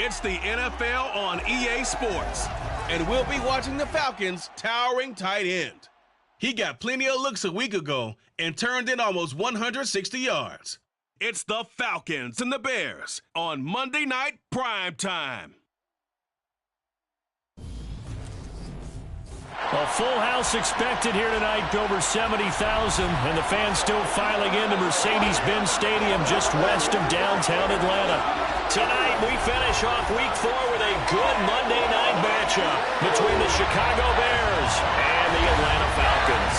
It's the NFL on EA Sports, and we'll be watching the Falcons' towering tight end. He got plenty of looks a week ago and turned in almost 160 yards. It's the Falcons and the Bears on Monday Night Primetime. A full house expected here tonight, over 70,000, and the fans still filing into Mercedes-Benz Stadium just west of downtown Atlanta. Tonight, we finish off Week 4 with a good Monday night matchup between the Chicago Bears and the Atlanta Falcons.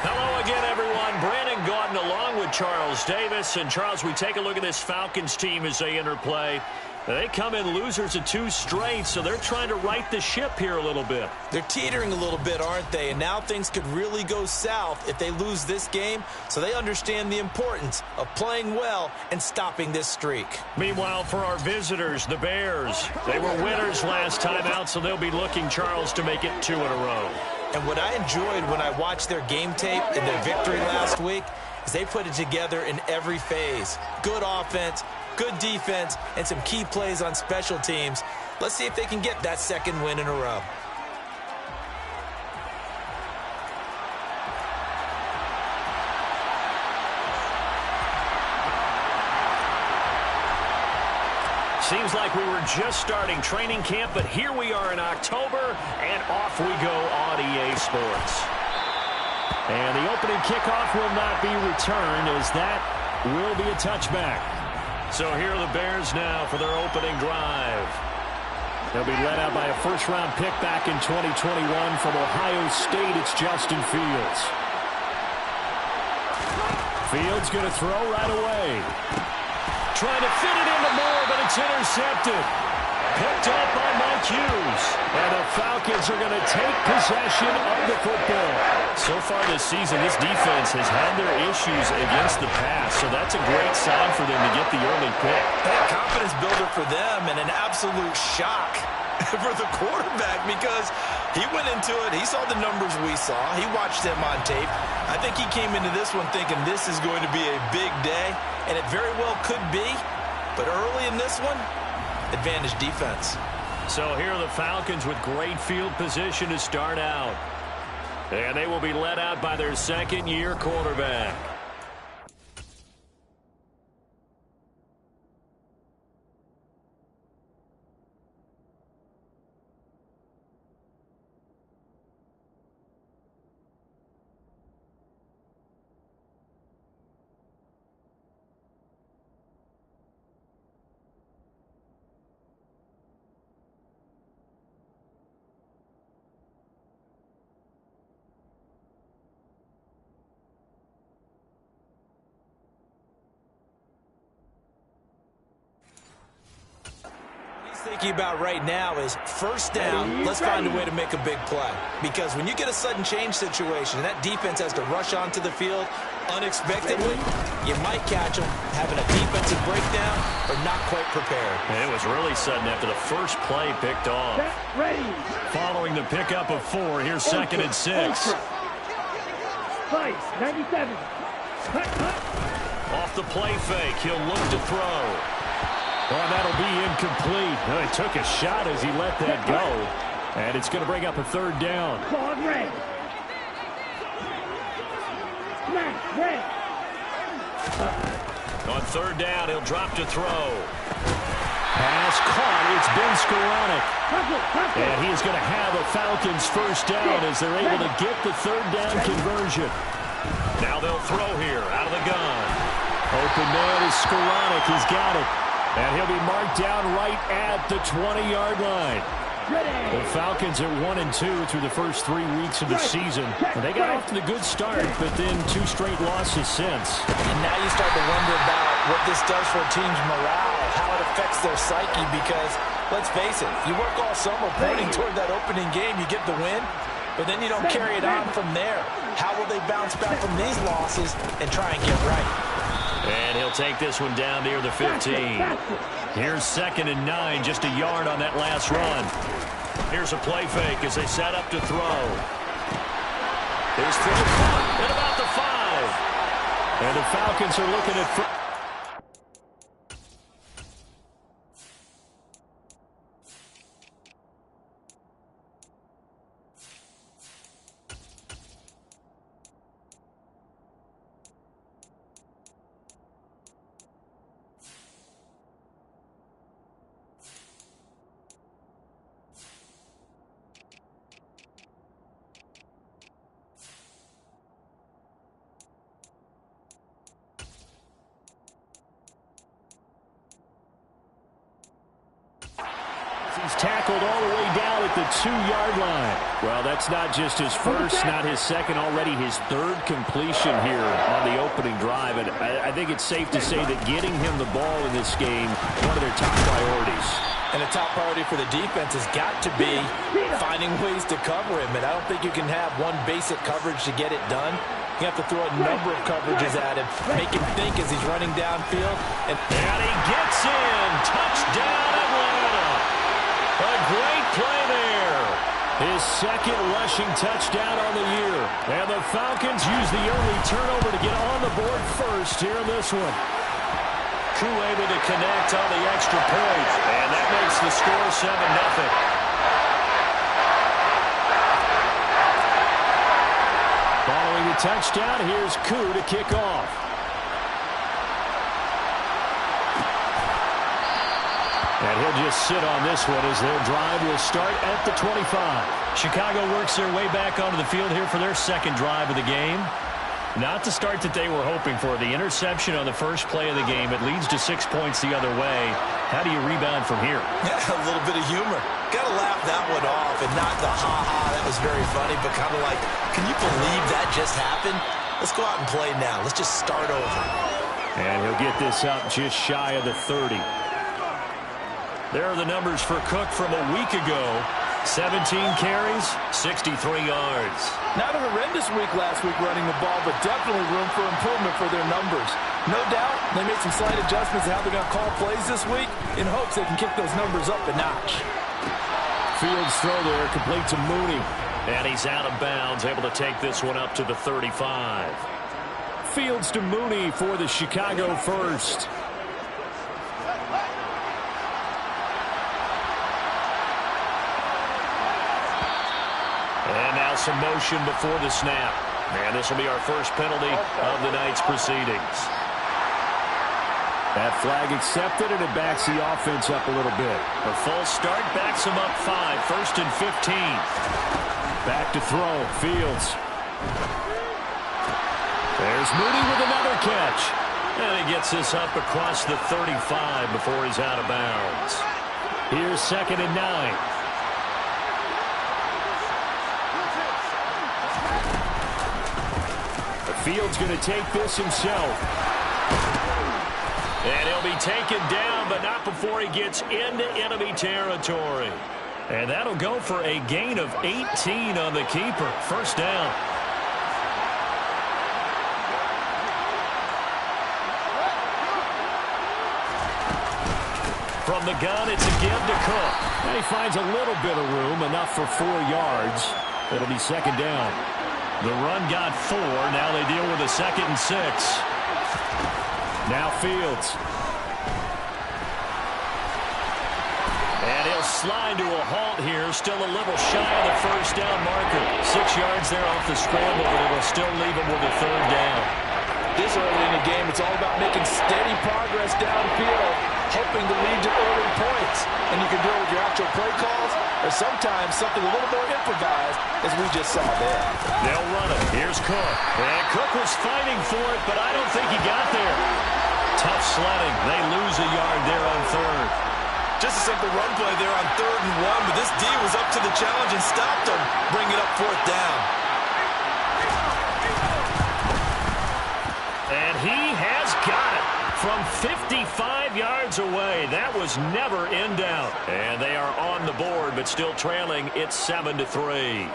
Hello again, everyone. Brandon Gaudin along with Charles Davis. And, Charles, we take a look at this Falcons team as they enter play. They come in losers of 2 straight, so they're trying to right the ship here a little bit. They're teetering a little bit, aren't they? And now things could really go south if they lose this game, so they understand the importance of playing well and stopping this streak. Meanwhile, for our visitors, the Bears, they were winners last time out, so they'll be looking, Charles, to make it 2 in a row. And what I enjoyed when I watched their game tape and their victory last week is they put it together in every phase. Good offense, good defense, and some key plays on special teams. Let's see if they can get that 2nd win in a row. Seems like we were just starting training camp, but here we are in October, and off we go on EA Sports. And the opening kickoff will not be returned, as that will be a touchback. So here are the Bears now for their opening drive. They'll be led out by a first-round pick back in 2021 from Ohio State. It's Justin Fields. Fields going to throw right away. Trying to fit it into Moore, but it's intercepted. Picked up by Mike Hughes. And the Falcons are going to take possession of the football. So far this season, this defense has had their issues against the pass, so that's a great sign for them to get the early pick. That confidence builder for them, and an absolute shock for the quarterback, because he went into it, he saw the numbers we saw, he watched them on tape. I think he came into this one thinking this is going to be a big day, and it very well could be, but early in this one, advantage defense. So here are the Falcons with great field position to start out. And they will be led out by their 2nd-year quarterback. Thinking about right now is first down, let's find a way to make a big play. Because when you get a sudden change situation and that defense has to rush onto the field unexpectedly, you might catch them having a defensive breakdown or not quite prepared. And it was really sudden after the first play picked off. Following the pickup of 4, here's 2nd and 6. 97. Off the play fake, he'll look to throw. Oh, that'll be incomplete. Well, he took a shot as he let that go. And it's going to bring up a 3rd down. On 3rd down, he'll drop to throw. Pass caught. It's Ben Skoranek. And he's going to have a Falcons 1st down as they're able to get the 3rd down conversion. Now they'll throw here out of the gun. Open man is Skoranek. He's got it. And he'll be marked down right at the 20-yard line. The Falcons at 1-2 through the first 3 weeks of the season. And they got off to the good start, but then 2 straight losses since. And now you start to wonder about what this does for a team's morale, how it affects their psyche, because, let's face it, you work all summer pointing toward that opening game, you get the win, but then you don't carry it on from there. How will they bounce back from these losses and try and get right? And he'll take this one down near the 15. Here's 2nd and 9, just a yard on that last run. Here's a play fake as they set up to throw. Here's throw caught at about the 5. And the Falcons are looking at... He's tackled all the way down at the 2-yard line. Well, that's not just his first, not his second, already his third completion here on the opening drive. And I think it's safe to say that getting him the ball in this game, one of their top priorities. And a top priority for the defense has got to be finding ways to cover him. And I don't think you can have one basic coverage to get it done. You have to throw a number of coverages at him, make him think as he's running downfield. And he gets in. Touchdown, Atlanta. A great play there. His second rushing touchdown on the year. And the Falcons use the early turnover to get on the board first here in this one. Koo able to connect on the extra point. And that makes the score 7-0. Following the touchdown, here's Koo to kick off. And he'll just sit on this one as their drive will start at the 25. Chicago works their way back onto the field here for their second drive of the game. Not the start that they were hoping for. The interception on the first play of the game. It leads to 6 points the other way. How do you rebound from here? Yeah, a little bit of humor. Got to laugh that one off and not the ha-ha. That was very funny, but kind of like, can you believe that just happened? Let's go out and play now. Let's just start over. And he'll get this up just shy of the 30. There are the numbers for Cook from a week ago. 17 carries, 63 yards. Not a horrendous week last week running the ball, but definitely room for improvement for their numbers. No doubt they made some slight adjustments to how they're going to call plays this week in hopes they can kick those numbers up a notch. Fields throw there, complete to Mooney. And he's out of bounds, able to take this one up to the 35. Fields to Mooney for the Chicago first. And now some motion before the snap. And this will be our first penalty of the night's proceedings. That flag accepted, and it backs the offense up a little bit. A false start backs them up 5. First and 15. Back to throw. Fields. There's Mooney with another catch. And he gets this up across the 35 before he's out of bounds. Here's 2nd and 9. Fields going to take this himself. And he'll be taken down, but not before he gets into enemy territory. And that'll go for a gain of 18 on the keeper. First down. From the gun, it's a give to Cook. And he finds a little bit of room, enough for 4 yards. It'll be 2nd down. The run got 4. Now they deal with a 2nd and 6. Now Fields. And he'll slide to a halt here. Still a little shy of the first down marker. 6 yards there off the scramble, but it'll still leave him with a 3rd down. This early in the game, it's all about making steady progress downfield, hoping to lead to early points. And you can do it with your actual play calls, or sometimes something a little more improvised, as we just saw there. They'll run it. Here's Cook. And Cook was fighting for it, but I don't think he got there. Tough sledding. They lose a yard there on 3rd. Just a simple run play there on 3rd and 1, but this D was up to the challenge and stopped him, bringing up 4th down. And he has got it from 55 yards away. That was never in doubt. And they are on the board, but still trailing. It's 7-3.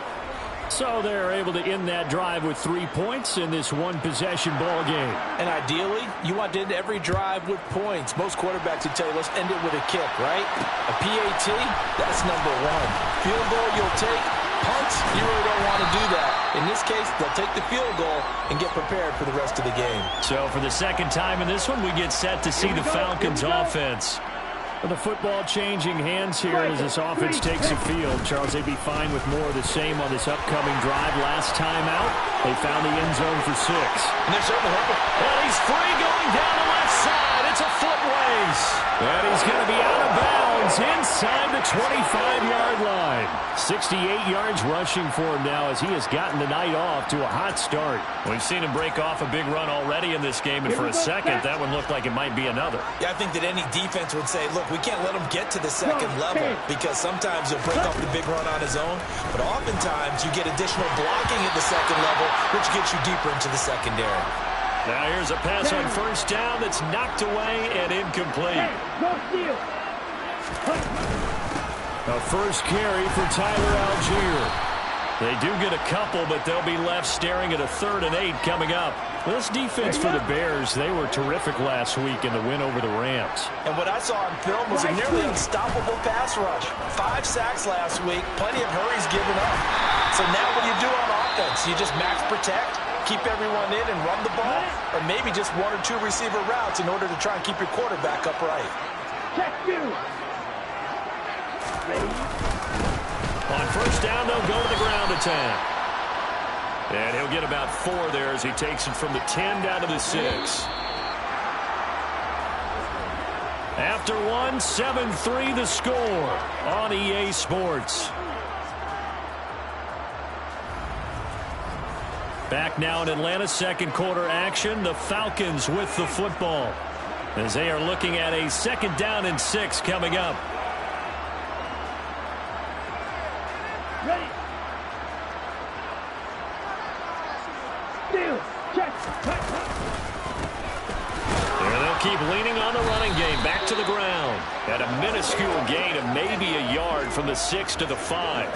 So they're able to end that drive with 3 points in this one-possession ball game. And ideally, you want to end every drive with points. Most quarterbacks would tell you, let's end it with a kick, right? A PAT, that's number 1. Field goal you'll take, punts, you really don't want to do that. In this case, they'll take the field goal and get prepared for the rest of the game. So for the second time in this one, we get set to see the Falcons offense. The football changing hands here as this offense takes the field. Charles, they'd be fine with more of the same on this upcoming drive. Last time out, they found the end zone for 6. And they're certainly hoping. And he's free going down the left side. It's a foot race. And he's going to be out of bounds inside the 25-yard line. 68 yards rushing for him now as he has gotten the night off to a hot start. We've seen him break off a big run already in this game, and for a second, that one looked like it might be another. Yeah, I think that any defense would say, look, we can't let him get to the second level because sometimes he'll break off the big run on his own, but oftentimes you get additional blocking at the second level, which gets you deeper into the secondary. Now here's a pass on first down that's knocked away and incomplete. A first carry for Tyler Algier. They do get a couple, but they'll be left staring at a 3rd and 8 coming up. This defense for the Bears, they were terrific last week in the win over the Rams. And what I saw on film was a nearly unstoppable pass rush. 5 sacks last week, plenty of hurries given up. So now what do you do on offense? You just max protect, keep everyone in and run the ball, or maybe just 1 or 2 receiver routes in order to try and keep your quarterback upright. Check 2. On first down, they'll go to the ground attack. And he'll get about 4 there as he takes it from the 10 down to the 6. After 1, 7-3 the score on EA Sports. Back now in Atlanta, second quarter action. The Falcons with the football as they are looking at a 2nd down and 6 coming up. Ready. Steal. Check. There they'll keep leaning on the running game. Back to the ground. At a minuscule gain of maybe a yard from the 6 to the 5.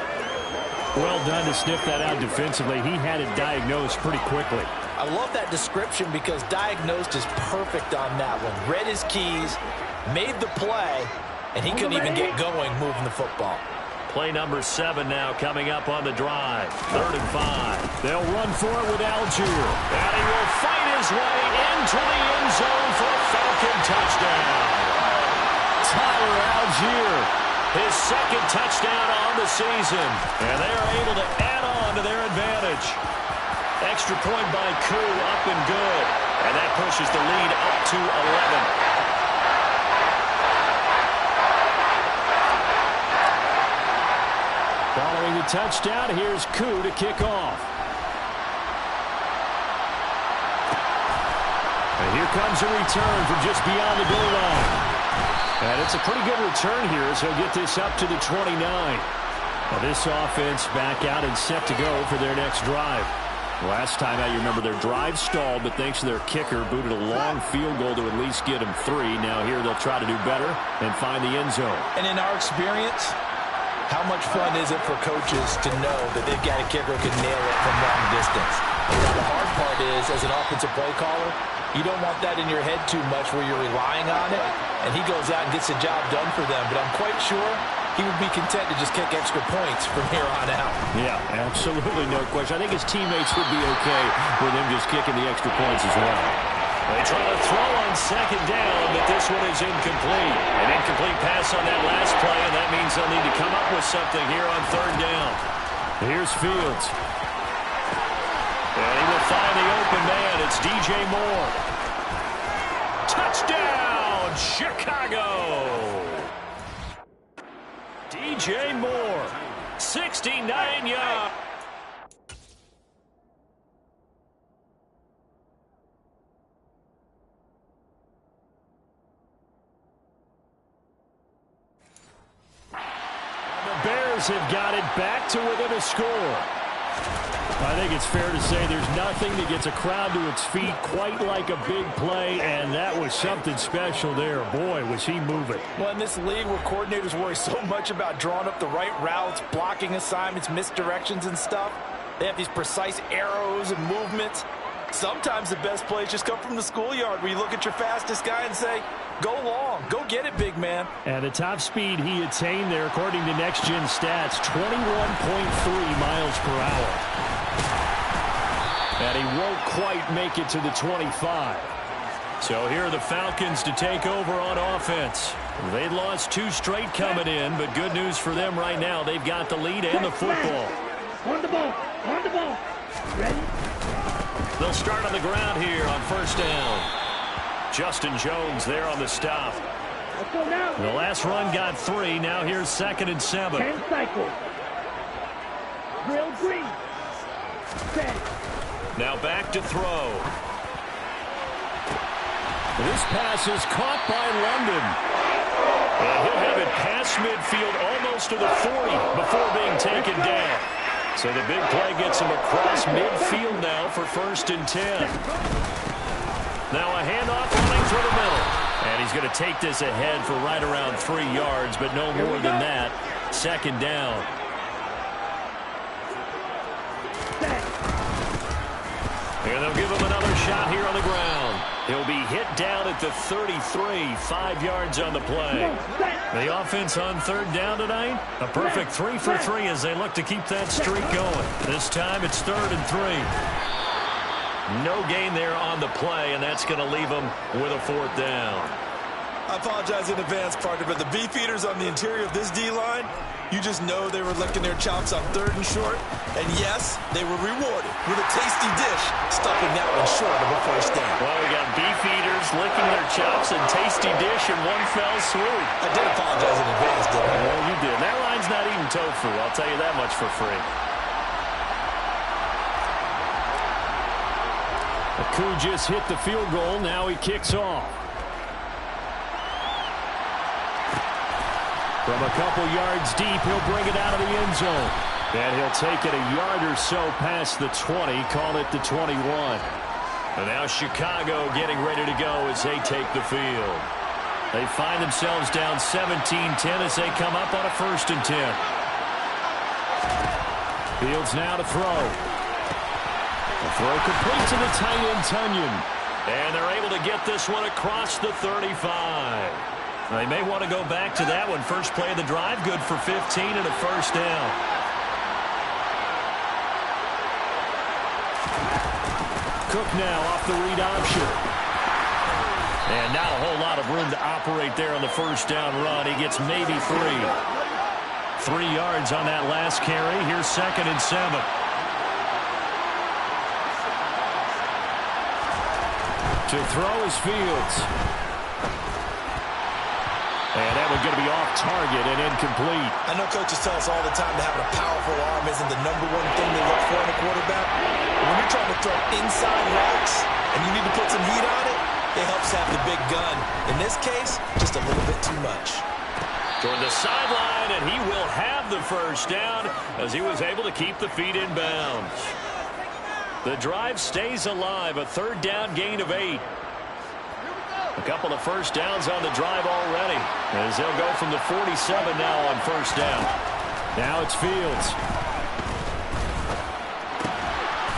Well done to sniff that out defensively. He had it diagnosed pretty quickly. I love that description because diagnosed is perfect on that one. Read his keys, made the play, and he couldn't even get going moving the football. Play number 7 now coming up on the drive. 3rd and 5. They'll run for it with Algier. And he will fight his way into the end zone for a Falcon touchdown. Tyler Algier, his 2nd touchdown on the season. And they are able to add on to their advantage. Extra point by Koo, up and good. And that pushes the lead up to 11. Following the touchdown, here's Koo to kick off. And here comes a return from just beyond the goal line. And it's a pretty good return here as he'll get this up to the 29. Now this offense back out and set to go for their next drive. Last time out, you remember their drive stalled, but thanks to their kicker, booted a long field goal to at least get them 3. Now here they'll try to do better and find the end zone. And in our experience, how much fun is it for coaches to know that they've got a kicker who can nail it from long distance? Now, the hard part is, as an offensive play caller, you don't want that in your head too much where you're relying on it, and he goes out and gets the job done for them. But I'm quite sure he would be content to just kick extra points from here on out. Yeah, absolutely no question. I think his teammates would be okay with him just kicking the extra points as well. They try to throw on 2nd down, but this one is incomplete. An incomplete pass on that last play, and that means they'll need to come up with something here on 3rd down. Here's Fields. And he will find the open man. It's DJ Moore. Touchdown, Chicago! DJ Moore, 69 yards. The Bears have got it back to within a score. I think it's fair to say there's nothing that gets a crowd to its feet quite like a big play, and that was something special there. Boy, was he moving. Well, in this league where coordinators worry so much about drawing up the right routes, blocking assignments, misdirections and stuff, they have these precise arrows and movements. Sometimes the best plays just come from the schoolyard where you look at your fastest guy and say, go long, go get it, big man. And the top speed he attained there, according to Next Gen Stats, 21.3 miles per hour. And he won't quite make it to the 25. So here are the Falcons to take over on offense. They'd lost 2 straight coming in, but good news for them right now. They've got the lead and the football. On the ball. On the ball. Ready? They'll start on the ground here on first down. Justin Jones there on the stop. Let's go now. The last run got 3. Now here's 2nd and 7. 10 cycles. Drill green. Set. Now back to throw. This pass is caught by London. And he'll have it past midfield almost to the 40 before being taken down. So the big play gets him across midfield now for 1st and 10. Now a handoff running through the middle. And he's going to take this ahead for right around 3 yards, but no more than that. 2nd down. And they'll give him another shot here on the ground. He'll be hit down at the 33, 5 yards on the play. The offense on 3rd down tonight, a perfect 3 for 3 as they look to keep that streak going. This time it's 3rd and 3. No gain there on the play, and that's going to leave them with a 4th down. I apologize in advance, partner, but the beefeaters on the interior of this D-line, you just know they were licking their chops on 3rd and short. And yes, they were rewarded with a tasty dish, stuffing that one short of a 1st down. Well, we got beefeaters licking their chops and tasty dish in one fell swoop. I did apologize in advance, didn't I? Well, you did. That line's not eating tofu. I'll tell you that much for free. Aku just hit the field goal. Now he kicks off. From a couple yards deep, he'll bring it out of the end zone. And he'll take it a yard or so past the 20, call it the 21. And now Chicago getting ready to go as they take the field. They find themselves down 17-10 as they come up on a 1st and 10. Fields now to throw. The throw complete to the tight end, Tunyon. And they're able to get this one across the 35. They may want to go back to that one. First play of the drive, good for 15 and a 1st down. Cook now off the read option. And not a whole lot of room to operate there on the 1st down run. He gets maybe 3. 3 yards on that last carry. Here's 2nd and 7. To throw is Fields. And that one's going to be off target and incomplete. I know coaches tell us all the time that having a powerful arm isn't the #1 thing they look for in a quarterback. But when you're trying to throw inside routes and you need to put some heat on it, it helps have the big gun. In this case, just a little bit too much. Toward the sideline, and he will have the 1st down as he was able to keep the feet in bounds. The drive stays alive, a 3rd down gain of 8. A couple of 1st downs on the drive already as they'll go from the 47 now on 1st down. Now it's Fields.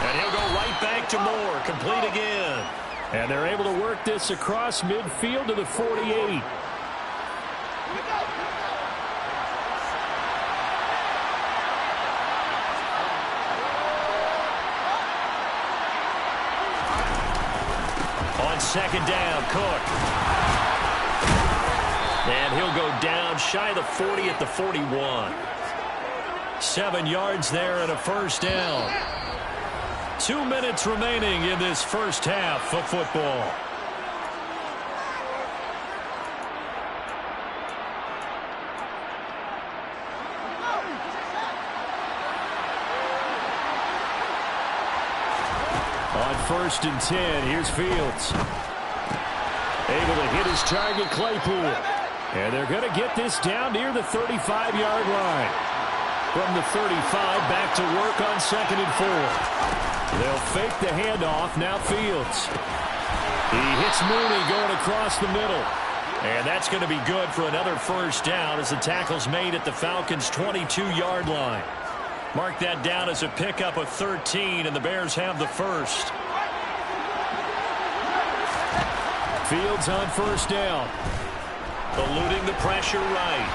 And he'll go right back to Moore, complete again. And they're able to work this across midfield to the 48. On 2nd down, Cook. And he'll go down shy of the 40 at the 41. 7 yards there and a 1st down. 2 minutes remaining in this 1st half of football. On 1st and 10, here's Fields. Able to hit his target, Claypool. And they're going to get this down near the 35-yard line. From the 35, back to work on 2nd and 4. They'll fake the handoff, now Fields. He hits Mooney going across the middle. And that's going to be good for another 1st down as the tackle's made at the Falcons' 22-yard line. Mark that down as a pickup of 13, and the Bears have the 1st. Fields on first down. Eluding the pressure right.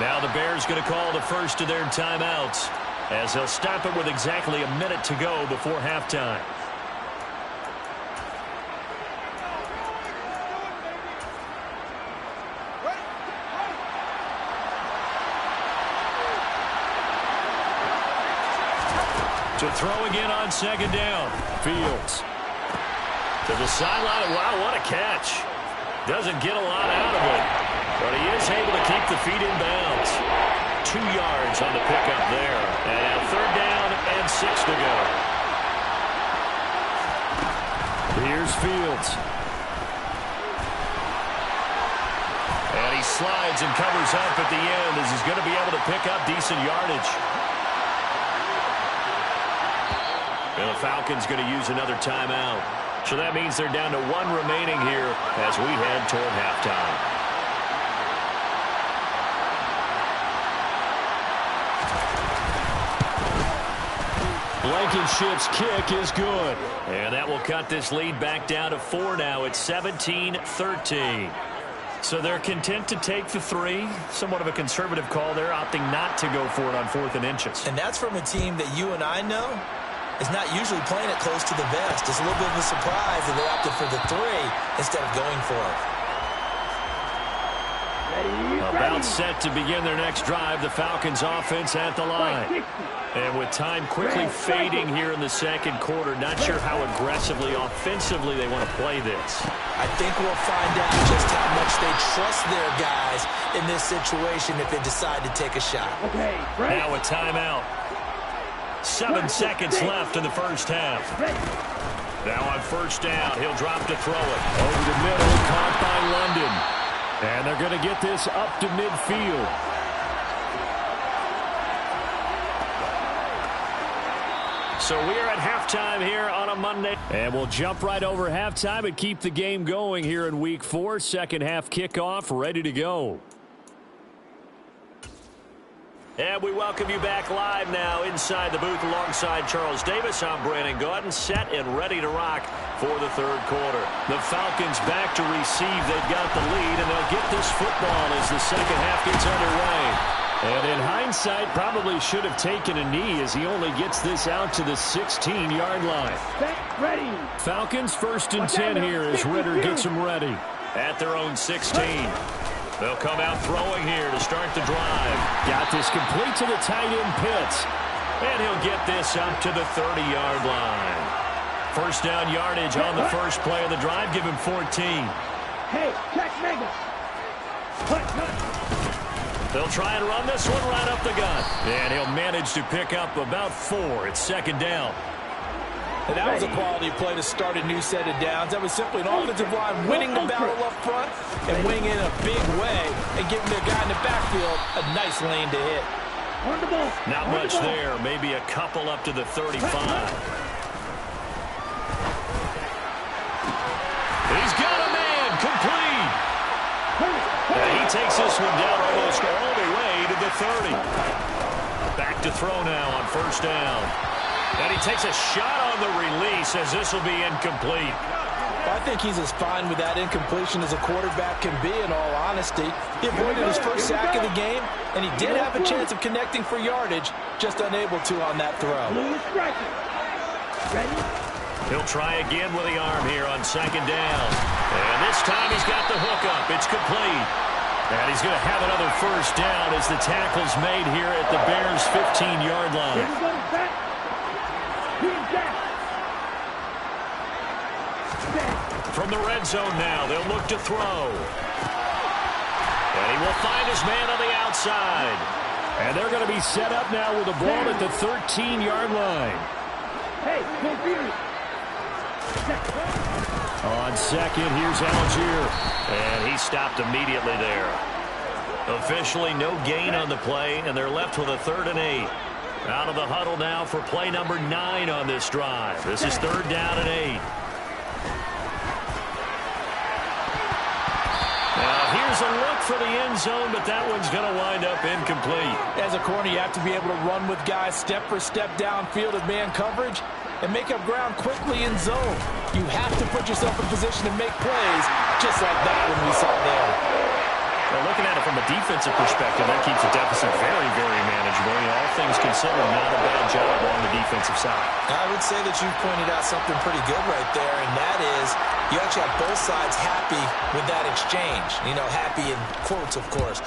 Now the Bears going to call the first of their timeouts as they'll stop it with exactly a minute to go before halftime. To throw again on second down. Fields. To the sideline. Wow, what a catch. Doesn't get a lot out of it, but he is able to keep the feet in bounds. 2 yards on the pickup there. And now third down and 6 to go. Here's Fields. And he slides and covers up at the end as he's going to be able to pick up decent yardage. And the Falcons going to use another timeout. So that means they're down to 1 remaining here as we head toward halftime. Blankenship's kick is good. And that will cut this lead back down to 4 now. It's 17-13. So they're content to take the 3. Somewhat of a conservative call there, opting not to go for it on 4th and inches. And that's from a team that you and I know is not usually playing it close to the vest. It's a little bit of a surprise that they opted for the 3 instead of going for it. About set to begin their next drive, the Falcons offense at the line. And with time quickly fading here in the second quarter, not sure how aggressively, offensively they want to play this. I think we'll find out just how much they trust their guys in this situation if they decide to take a shot. Now a timeout. 7 seconds left in the first half. Now on first down, he'll drop to throw it. Over the middle, caught by London. And they're going to get this up to midfield. So we are at halftime here on a Monday. And we'll jump right over halftime and keep the game going here in Week 4. Second half kickoff, ready to go. And we welcome you back live now inside the booth alongside Charles Davis. I'm Brandon Gordon, set and ready to rock for the third quarter. The Falcons back to receive. They've got the lead, and they'll get this football as the second half gets underway. And in hindsight, probably should have taken a knee as he only gets this out to the 16-yard line. Ready. Falcons 1st and 10 here as Ritter gets them ready. At their own 16. They'll come out throwing here to start the drive. Got this complete to the tight end Pitts. And he'll get this up to the 30-yard line. First down yardage on the first play of the drive. Give him 14. Hey, check Mega. They'll try and run this one right up the gut. And he'll manage to pick up about 4. It's second down. And that was a quality play to start a new set of downs. That was simply an offensive line winning the battle up front and winning in a big way and giving their guy in the backfield a nice lane to hit. Not much there. Maybe a couple up to the 35. He's got a man complete. And he takes this one down almost all the way to the 30. Back to throw now on first down. And he takes a shot on the release as this will be incomplete. I think he's as fine with that incompletion as a quarterback can be, in all honesty. He avoided his first sack of the game, and he did have a chance of connecting for yardage, just unable to on that throw. He'll try again with the arm here on second down. And this time he's got the hook up. It's complete. And he's going to have another first down as the tackle's made here at the Bears' 15-yard line. From the red zone now, they'll look to throw. And he will find his man on the outside. And they're going to be set up now with the ball at the 13-yard line. Hey, on second, here's Algier. And he stopped immediately there. Officially no gain on the play, and they're left with a 3rd and 8. Out of the huddle now for play number 9 on this drive. This is 3rd down and 8. Now here's a look for the end zone, but that one's going to wind up incomplete. As a corner, you have to be able to run with guys step for step downfield of man coverage. and make up ground quickly in zone. You have to put yourself in position to make plays, just like that one we saw there. Well, looking at it from a defensive perspective, that keeps the deficit very, very manageable. All things considered, not a bad job on the defensive side. I would say that you've pointed out something pretty good right there, and that is you actually have both sides happy with that exchange. You know, happy in quotes, of course.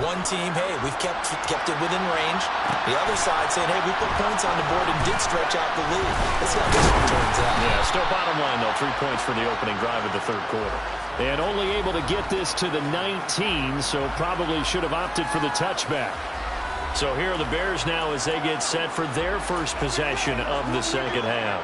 One team, hey, we've kept it within range. The other side saying, hey, we put points on the board and did stretch out the lead. Let's see how this one turns out. Yeah, still bottom line, though. 3 points for the opening drive of the third quarter. And only able to get this to the 19, so probably should have opted for the touchback. So here are the Bears now as they get set for their first possession of the second half.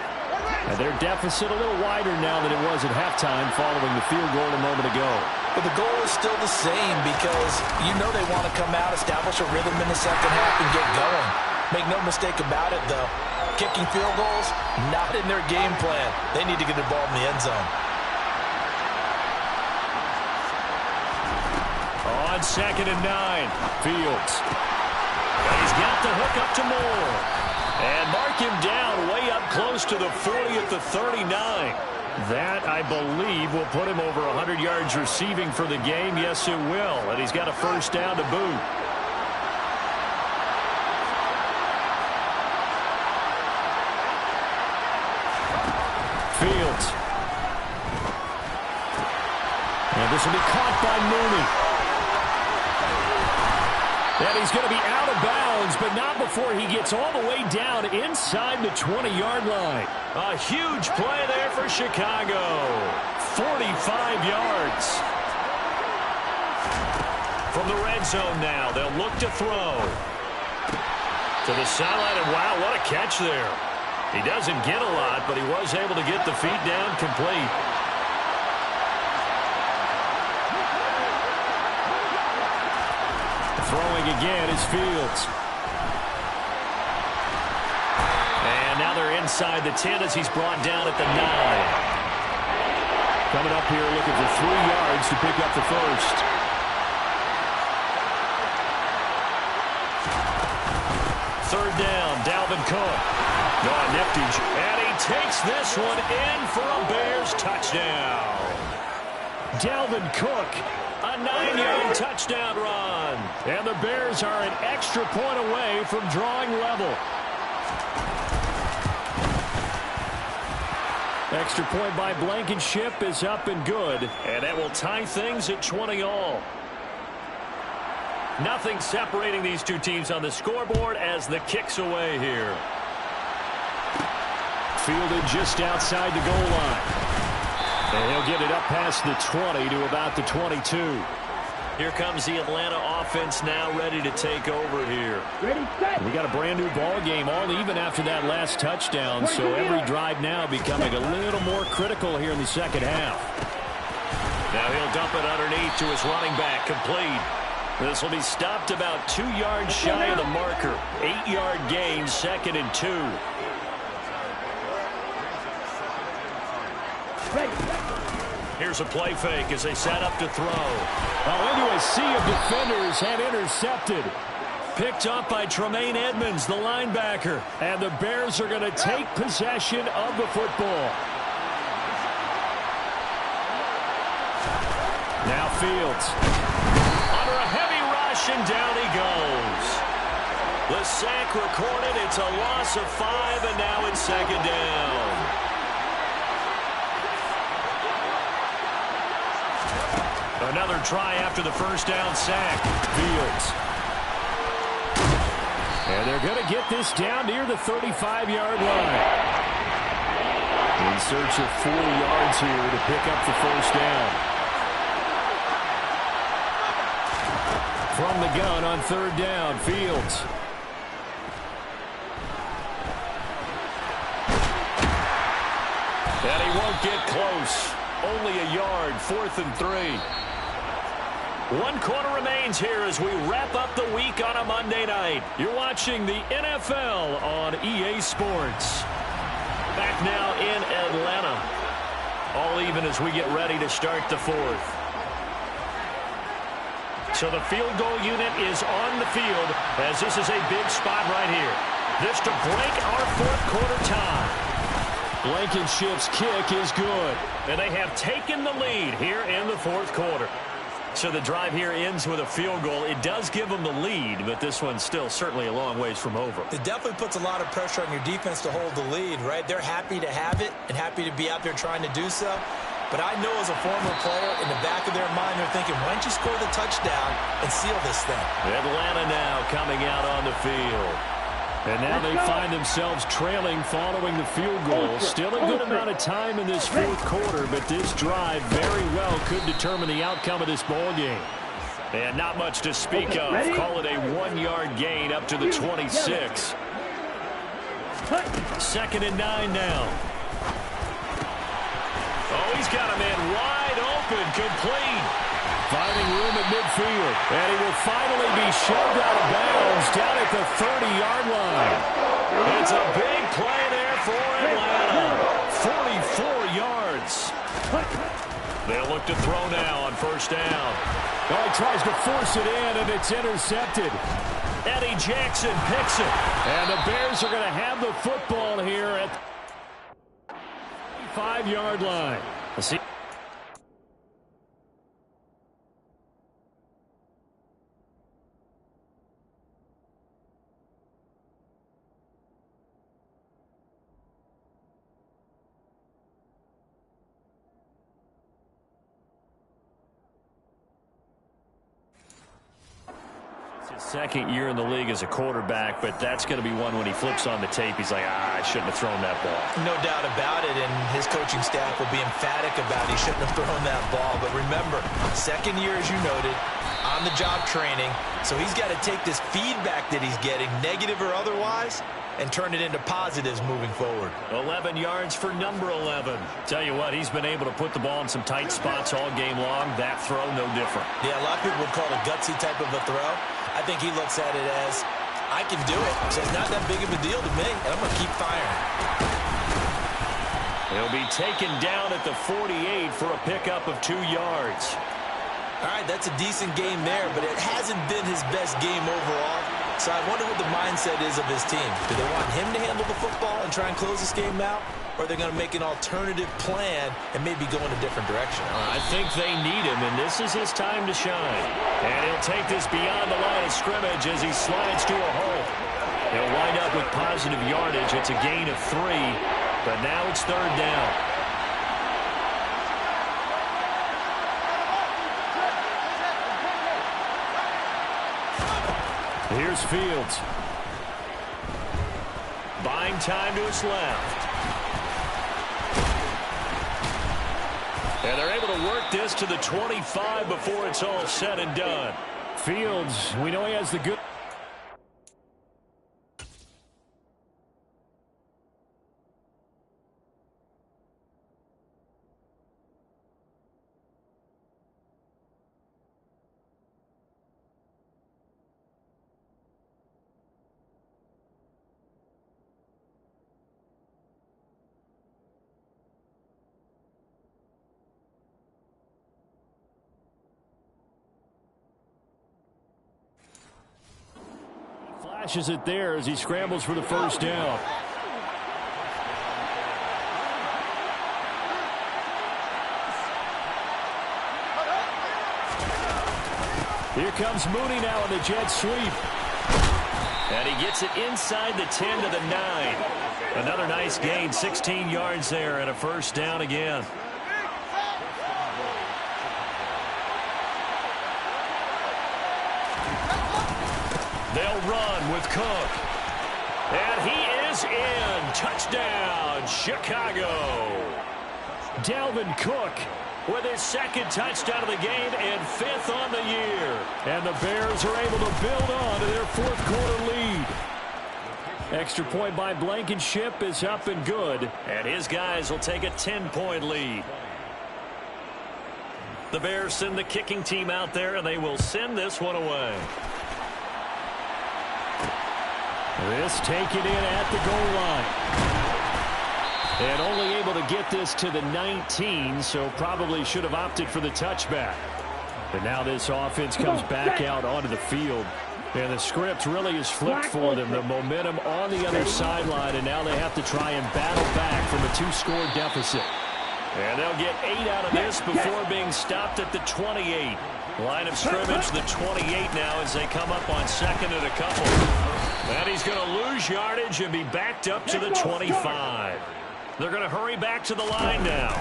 And their deficit a little wider now than it was at halftime following the field goal a moment ago. But the goal is still the same because you know they want to come out, establish a rhythm in the second half, and get going. Make no mistake about it, though. Kicking field goals, not in their game plan. They need to get the ball in the end zone. On 2nd and 9, Fields. He's got the hook up to Moore. And mark him down way up close to the 40 at the 39. That, I believe, will put him over 100 yards receiving for the game. Yes, it will. And he's got a first down to boot. Fields. And this will be caught by Mooney. And he's going to be out of bounds, but not before he gets all the way down inside the 20-yard line. A huge play there for Chicago. 45 yards. From the red zone now, they'll look to throw. To the sideline, and wow, what a catch there. He doesn't get a lot, but he was able to get the feet down complete. Throwing again is Fields. And now they're inside the 10 as he's brought down at the 9. Coming up here looking for 3 yards to pick up the first. Third down, Dalvin Cook. Nifty. And he takes this one in for a Bears touchdown. Dalvin Cook. A 9-yard touchdown run. And the Bears are an extra point away from drawing level. Extra point by Blankenship is up and good. And that will tie things at 20 all. Nothing separating these two teams on the scoreboard as the kick's away here. Fielded just outside the goal line. And he'll get it up past the 20 to about the 22. Here comes the Atlanta offense now ready to take over here. Ready, set. We got a brand new ball game, all even after that last touchdown. So every drive now becoming a little more critical here in the second half. Now he'll dump it underneath to his running back, complete. This will be stopped about 2 yards shy of the marker. 8-yard gain, 2nd and 2. Here's a play fake as they set up to throw. Into a sea of defenders and intercepted. Picked up by Tremaine Edmonds, the linebacker. And the Bears are going to take possession of the football. Now Fields. Under a heavy rush, and down he goes. The sack recorded. It's a loss of 5, and now it's 2nd down. Another try after the first down sack. Fields. And they're going to get this down near the 35-yard line. In search of 4 yards here to pick up the first down. From the gun on 3rd down, Fields. And he won't get close. Only a yard, 4th and 3. 1 quarter remains here as we wrap up the week on a Monday night. You're watching the NFL on EA Sports. Back now in Atlanta. All even as we get ready to start the 4th. So the field goal unit is on the field as this is a big spot right here. This to break our 4th quarter tie. Blankenship's kick is good. And they have taken the lead here in the fourth quarter. So the drive here ends with a field goal. It does give them the lead, but this one's still certainly a long ways from over. It definitely puts a lot of pressure on your defense to hold the lead, right? They're happy to have it and happy to be out there trying to do so. But I know as a former player, in the back of their mind, they're thinking, why don't you score the touchdown and seal this thing? Atlanta now coming out on the field. And now they find themselves trailing following the field goal. Still a good amount of time in this fourth quarter, but this drive very well could determine the outcome of this ball game. And not much to speak of. Call it a 1-yard gain up to the 26. 2nd and 9 now. Oh, he's got a man wide open, complete. Finding room at midfield. And he will finally be shoved out of bounds down at the 30-yard line. It's a big play there for Atlanta. 44 yards. They'll look to throw now on first down. Oh, he tries to force it in, and it's intercepted. Eddie Jackson picks it. And the Bears are going to have the football here at the 5-yard line. Let's see. Second year in the league as a quarterback, but that's going to be one when he flips on the tape. He's like, I shouldn't have thrown that ball. No doubt about it, and his coaching staff will be emphatic about he shouldn't have thrown that ball. But remember, second year, as you noted, on-the-job training, so he's got to take this feedback that he's getting, negative or otherwise, and turn it into positives moving forward. 11 yards for number 11. Tell you what, he's been able to put the ball in some tight spots all game long. That throw, no different. Yeah, a lot of people would call it a gutsy type of a throw. I think he looks at it as, I can do it, so it's not that big of a deal to me, and I'm going to keep firing. He'll be taken down at the 48 for a pickup of 2 yards. All right, that's a decent game there, but it hasn't been his best game overall. So I wonder what the mindset is of his team. Do they want him to handle the football and try and close this game out? Or are they going to make an alternative plan and maybe go in a different direction? I think they need him, and this is his time to shine. And he'll take this beyond the line of scrimmage as he slides to a hole. He'll wind up with positive yardage. It's a gain of 3, but now it's 3rd down. Here's Fields. Buying time to his left. And they're able to work this to the 25 before it's all said and done. Fields, we know he has the good... Flashes it there as he scrambles for the first down. Here comes Mooney now on the jet sweep. And he gets it inside the 10 to the 9. Another nice gain, 16 yards there and a first down again. They'll run with Cook. And he is in. Touchdown, Chicago. Dalvin Cook with his 2nd touchdown of the game and 5th on the year. And the Bears are able to build on to their 4th quarter lead. Extra point by Blankenship is up and good. And his guys will take a 10-point lead. The Bears send the kicking team out there, and they will send this one away. This taken in at the goal line. And only able to get this to the 19, so probably should have opted for the touchback. But now this offense comes back out onto the field. And the script really is flipped for them. The momentum on the other sideline, and now they have to try and battle back from a 2-score deficit. And they'll get 8 out of this before being stopped at the 28. Line of scrimmage, the 28 now as they come up on 2nd and a couple. And he's going to lose yardage and be backed up to the 25. They're going to hurry back to the line now.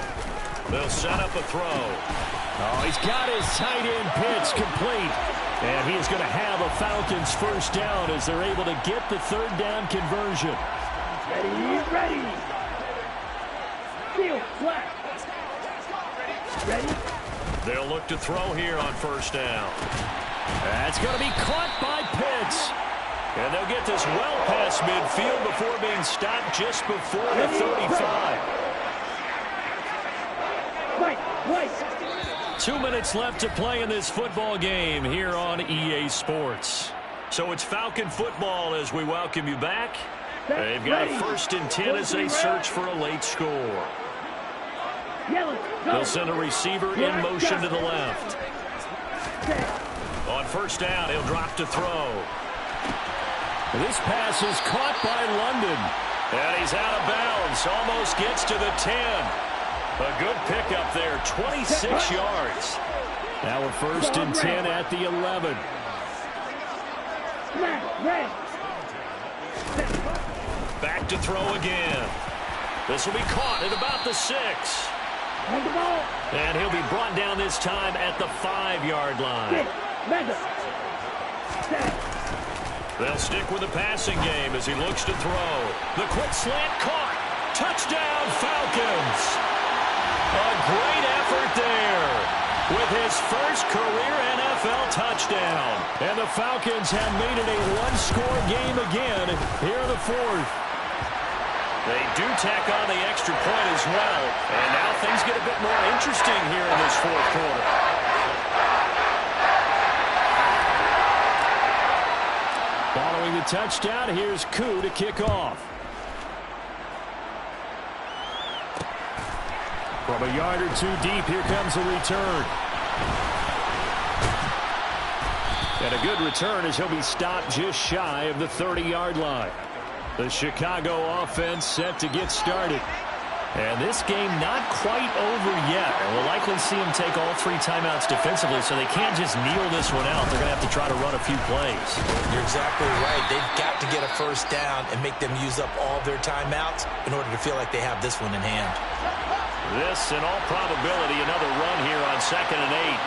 They'll set up a throw. Oh, he's got his tight end pitch complete. And he is going to have a Falcons first down as they're able to get the 3rd down conversion. Ready. Field flat. Ready. They'll look to throw here on 1st down. That's going to be caught by Pitts. And they'll get this well past midfield before being stopped just before the 35. Wait. 2 minutes left to play in this football game here on EA Sports. So it's Falcon football as we welcome you back. They've got a 1st and 10 as they search for a late score. They'll send a receiver in motion to the left. On 1st down, he'll drop to throw. This pass is caught by London. And he's out of bounds. Almost gets to the 10. A good pickup there, 26 yards. Now a 1st and 10 at the 11. Back to throw again. This will be caught at about the 6. And he'll be brought down this time at the 5-yard line. They'll stick with the passing game as he looks to throw. The quick slant caught. Touchdown, Falcons. A great effort there with his first career NFL touchdown. And the Falcons have made it a 1-score game again here in the 4th. They do tack on the extra point as well. And now things get a bit more interesting here in this 4th quarter. Following the touchdown, here's Koo to kick off. From a yard or 2 deep, here comes a return. And a good return as he'll be stopped just shy of the 30-yard line. The Chicago offense set to get started. And this game not quite over yet. And we'll likely see them take all 3 timeouts defensively, so they can't just kneel this one out. They're going to have to try to run a few plays. You're exactly right. They've got to get a 1st down and make them use up all their timeouts in order to feel like they have this one in hand. This, in all probability, another run here on 2nd and 8.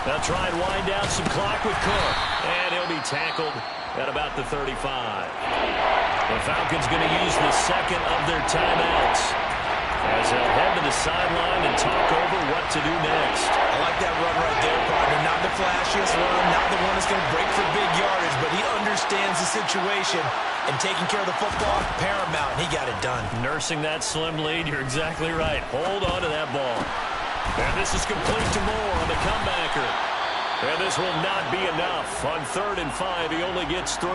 They'll try and wind down some clock with Cook. And he'll be tackled at about the 35. The Falcons going to use the 2nd of their timeouts as they'll head to the sideline and talk over what to do next. I like that run right there, partner. Not the flashiest run, not the one that's going to break for big yardage, but he understands the situation, and taking care of the football, paramount, and he got it done. Nursing that slim lead, you're exactly right. Hold on to that ball. And this is complete to Moore on the comebacker. And this will not be enough. On 3rd and 5, he only gets 3.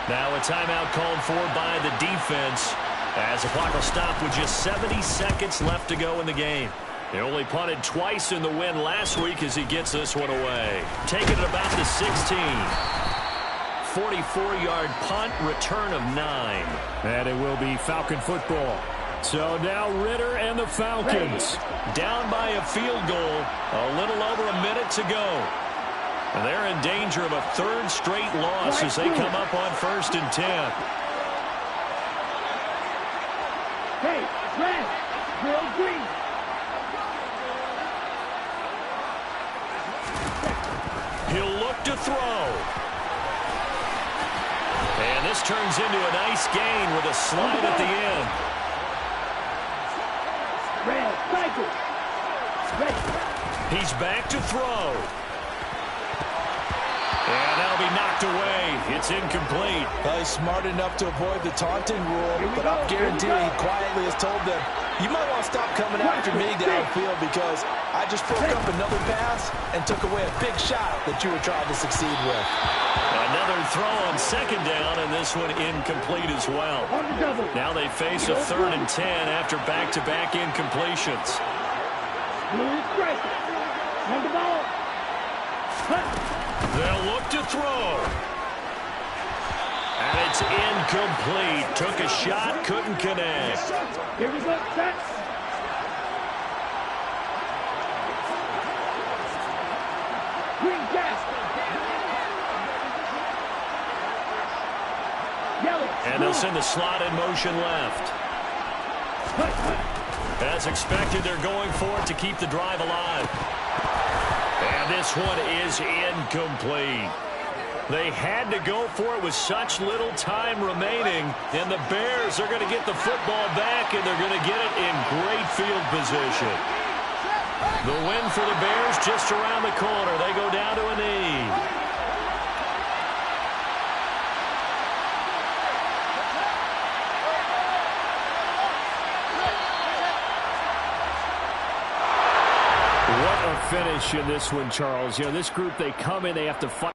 Now a timeout called for by the defense as the clock will stop with just 70 seconds left to go in the game. He only punted twice in the win last week as he gets this one away. Taking it about the 16. 44-yard punt, return of 9. And it will be Falcon football. So now Ritter and the Falcons down by a field goal, a little over a minute to go. And they're in danger of a 3rd straight loss as they come up on 1st and 10. Hey, red, blue, green. He'll look to throw. And this turns into a nice gain with a slide at the end. Red, cycle. He's back to throw. And that'll be knocked away. It's incomplete. Well, he's smart enough to avoid the taunting rule, but I'm guaranteeing he quietly has told them, you might want to stop coming after me downfield because I just broke up another pass and took away a big shot that you were trying to succeed with. Another throw on second down, and this one incomplete as well. Now they face a 3rd and 10 after back-to-back incompletions. They'll look to throw. And it's incomplete. Took a shot, couldn't connect. Here we go, set. Green gas. Yellow. And they'll send the slot in motion left. As expected, they're going for it to keep the drive alive. And this one is incomplete. They had to go for it with such little time remaining, and the Bears are going to get the football back, and they're going to get it in great field position. The win for the Bears just around the corner. They go down to a knee. What a finish in this one, Charles. You know, this group, they come in, they have to fight.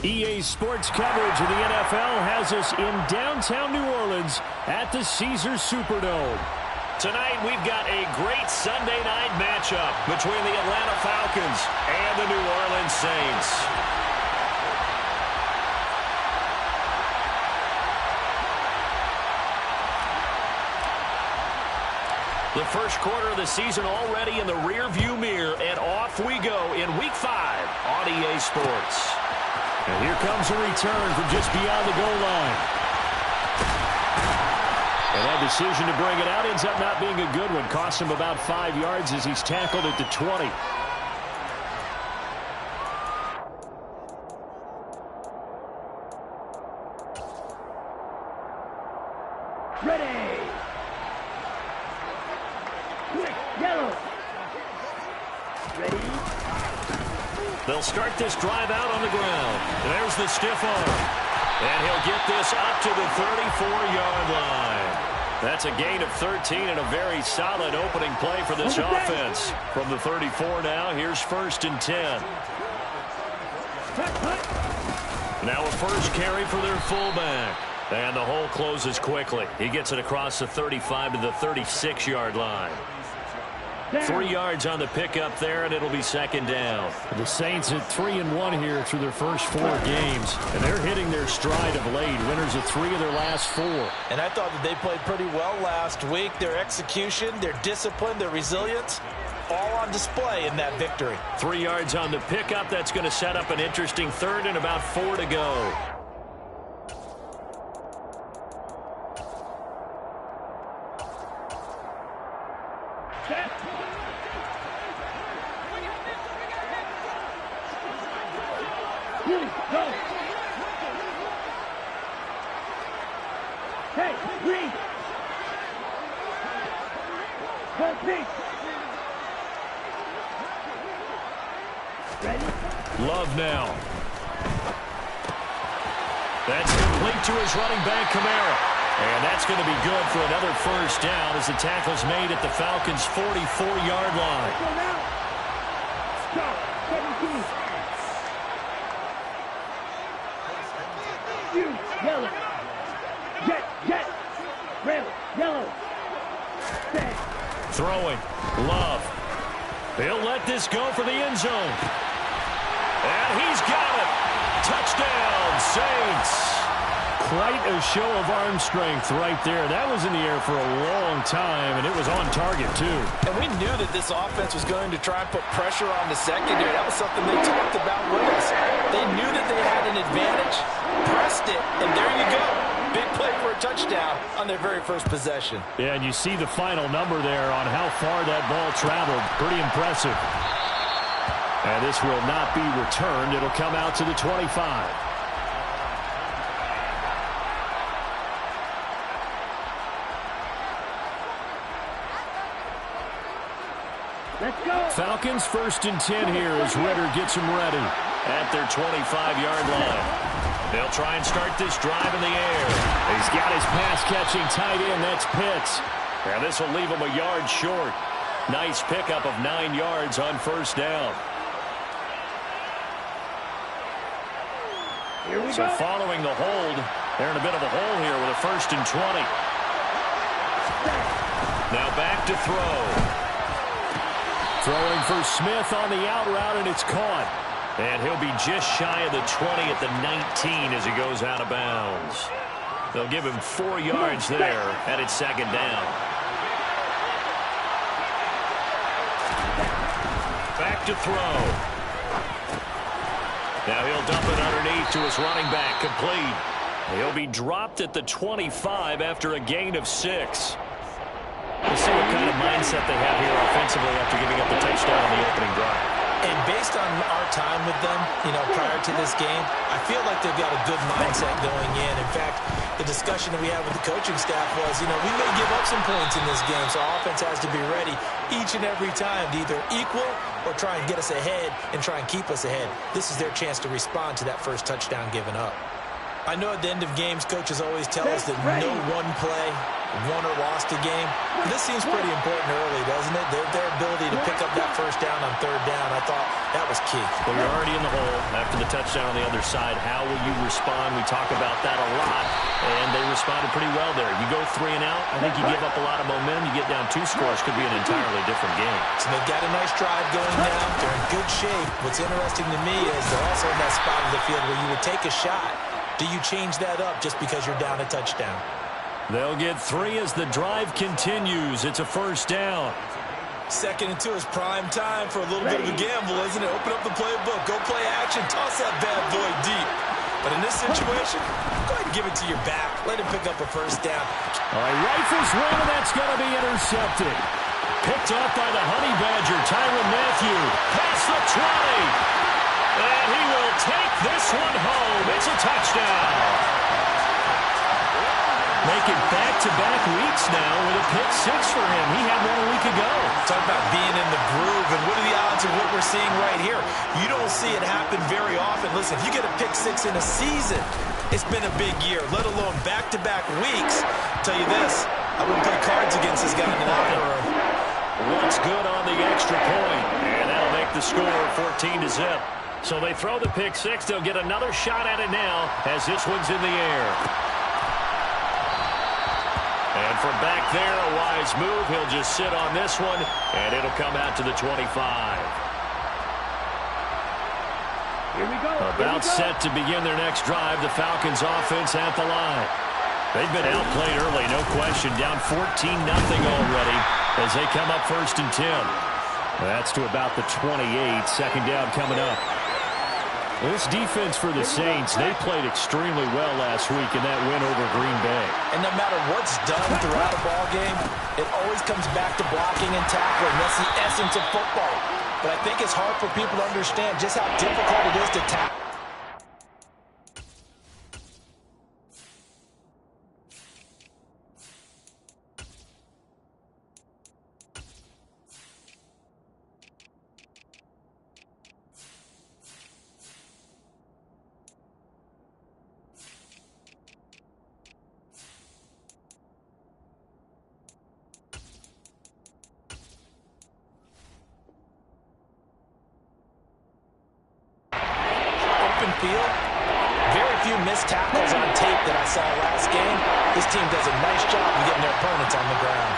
EA Sports coverage of the NFL has us in downtown New Orleans at the Caesars Superdome. Tonight, we've got a great Sunday night matchup between the Atlanta Falcons and the New Orleans Saints. The first quarter of the season already in the rearview mirror, and off we go in Week 5 on EA Sports. And here comes a return from just beyond the goal line. And that decision to bring it out ends up not being a good one. Costs him about 5 yards as he's tackled at the 20. Ready. Quick, yellow. Ready. They'll start this drive out on the ground. And there's the stiff arm. And he'll get this up to the 34-yard line. That's a gain of 13 and a very solid opening play for this offense. From the 34 now, here's 1st and 10. Now a first carry for their fullback. And the hole closes quickly. He gets it across the 35 to the 36-yard line. 3 yards on the pickup there, and it'll be 2nd down. The Saints at 3-1 here through their first 4 games, and they're hitting their stride of late. Winners of 3 of their last 4. And I thought that they played pretty well last week. Their execution, their discipline, their resilience, all on display in that victory. 3 yards on the pickup. That's going to set up an interesting 3rd and about 4 to go. Go. Hey, green. Go pink. Ready? Love now. That's complete to his running back, Kamara. And that's going to be good for another 1st down as the tackle's made at the Falcons' 44-yard line. Go now. Stop. 17. Yellow. Jet. Red. Yellow. Bang. Throwing. Love. He'll let this go for the end zone. And he's got it. Touchdown, Saints. Quite a show of arm strength right there. That was in the air for a long time, and it was on target, too. And we knew that this offense was going to try and put pressure on the secondary. That was something they talked about with us. They knew that they had an advantage, pressed it, and there you go. Big play for a touchdown on their very first possession. Yeah, and you see the final number there on how far that ball traveled. Pretty impressive. And this will not be returned. It'll come out to the 25. Let's go. Falcons 1st and 10 here as Ritter gets them ready at their 25-yard line. They'll try and start this drive in the air. He's got his pass-catching tight end. That's Pitts. And this will leave him a yard short. Nice pickup of 9 yards on 1st down. Here we So go. following the hold, they're in a bit of a hole here with a 1st and 20. Now back to throw. Throwing for Smith on the out route, and it's caught. And he'll be just shy of the 20 at the 19 as he goes out of bounds. They'll give him 4 yards there, and it's 2nd down. Back to throw. Now he'll dump it underneath to his running back, complete. He'll be dropped at the 25 after a gain of 6. We'll see what kind of mindset they have here offensively after giving up the touchdown on the opening drive. And based on our time with them, prior to this game, I feel like they've got a good mindset going in. In fact, the discussion that we had with the coaching staff was, we may give up some points in this game, so offense has to be ready each and every time to either equal or try and get us ahead and try and keep us ahead. This is their chance to respond to that first touchdown given up. I know at the end of games, coaches always tell us that no one play, won or lost a game. This seems pretty important early, doesn't it? Their ability to pick up that first down on third down, I thought that was key. Well, you're already in the hole after the touchdown on the other side. How will you respond? We talk about that a lot, and they responded pretty well there. You go 3 and out, I think you give up a lot of momentum. You get down 2 scores, could be an entirely different game. So they've got a nice drive going now. They're in good shape. What's interesting to me is they're also in that spot of the field where you would take a shot. Do you change that up just because you're down a touchdown? They'll get 3 as the drive continues. It's a first down. 2nd and 2 is prime time for a little bit of a gamble, isn't it? Open up the playbook. Go play action. Toss that bad boy deep. But in this situation, go ahead and give it to your back. Let him pick up a first down. All right, rifles one, and that's going to be intercepted. Picked off by the Honey Badger, Tyrann Mathieu. Past the 20. And he will take this one home. It's a touchdown. Making back-to-back weeks now with a pick-6 for him. He had one a week ago. Talk about being in the groove, and what are the odds of what we're seeing right here? You don't see it happen very often. Listen, if you get a pick-6 in a season, it's been a big year, let alone back-to-back weeks. I'll tell you this, I wouldn't play cards against this guy in the locker room. What's good on the extra point, and that'll make the score 14-0. So they throw the pick-6. They'll get another shot at it now as this one's in the air. And from back there, a wise move. He'll just sit on this one, and it'll come out to the 25. Here we go. About set to begin their next drive, the Falcons offense at the line. They've been outplayed early, no question. Down 14-0 already as they come up 1st and 10. That's to about the 28. 2nd down coming up. This defense for the Saints, they played extremely well last week in that win over Green Bay. And no matter what's done throughout a ball game, it always comes back to blocking and tackling. That's the essence of football. But I think it's hard for people to understand just how difficult it is to tackle. Field. Very few missed tackles on tape that I saw last game. This team does a nice job of getting their opponents on the ground.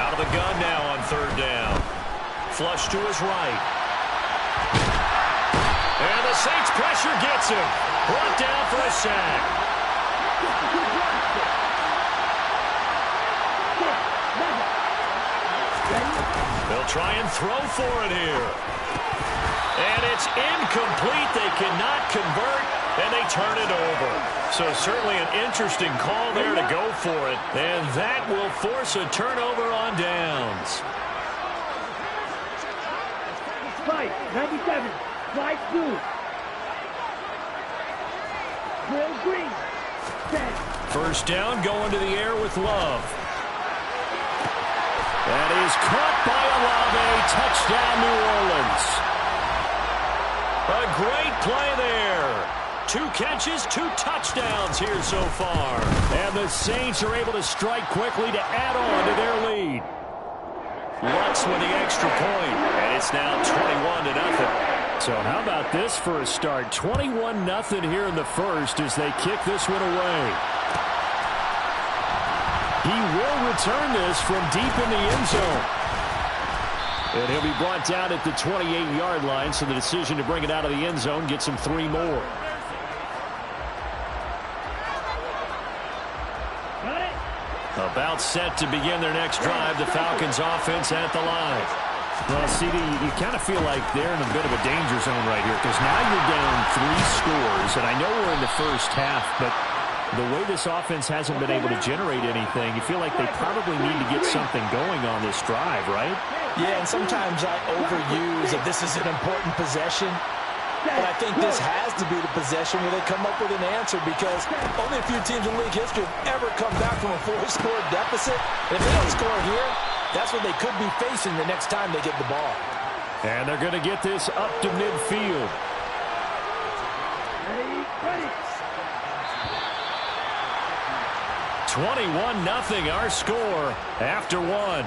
Out of the gun now on 3rd down. Flush to his right. And the Saints pressure gets him. Brought down for a sack. They'll try and throw for it here. And it's incomplete. They cannot convert, and they turn it over. So certainly an interesting call there to go for it. And that will force a turnover on downs. Spike, 97. Slide 2. Will Green. 10. 1st down going to the air with Love. That is caught by Olave. Touchdown, New Orleans. A great play there. 2 catches, 2 touchdowns here so far. And the Saints are able to strike quickly to add on to their lead. Lutz with the extra point, and it's now 21-0. So how about this for a start? 21-0 here in the first as they kick this one away. He will return this from deep in the end zone. And he'll be brought down at the 28-yard line, so the decision to bring it out of the end zone gets him 3 more. About set to begin their next drive, the Falcons offense at the line. Well, CD, you kind of feel like they're in a bit of a danger zone right here because now you're down 3 scores, and I know we're in the first half, but the way this offense hasn't been able to generate anything, you feel like they probably need to get something going on this drive, right? Yeah, and sometimes I overuse that this is an important possession. But I think this has to be the possession where they come up with an answer because only a few teams in league history have ever come back from a 4-score deficit. And if they don't score here, that's what they could be facing the next time they get the ball. And they're going to get this up to midfield. Ready. 21-0 our score after one.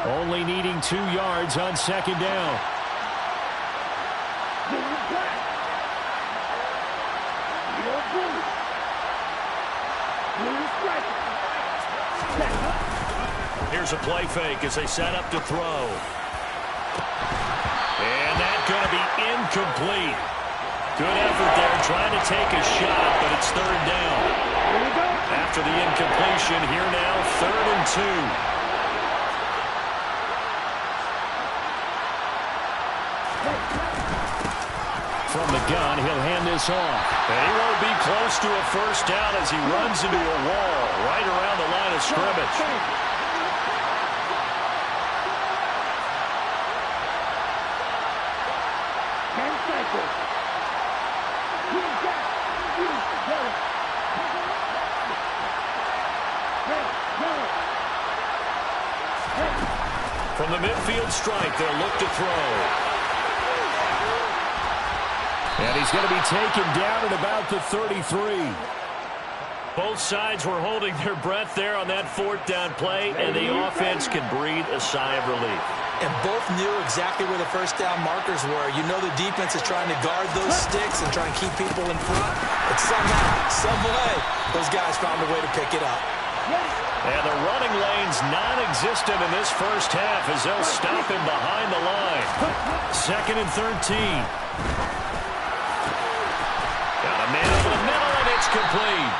Only needing 2 yards on second down. Here's a play fake as they set up to throw. And that's going to be incomplete. Good effort there trying to take a shot, but it's third down. After the incompletion, here now, 3rd and 2. From the gun, he'll hand this off. And he won't be close to a first down as he runs into a wall right around the line of scrimmage. From the midfield strike, they'll look to throw. And he's going to be taken down at about the 33. Both sides were holding their breath there on that 4th down play, and the offense can breathe a sigh of relief. And both knew exactly where the first down markers were. You know the defense is trying to guard those sticks and try and keep people in front. But somehow, some way, those guys found a way to pick it up. And the running lane's non-existent in this first half as they'll stop him behind the line. 2nd and 13. Man over the middle, and it's complete.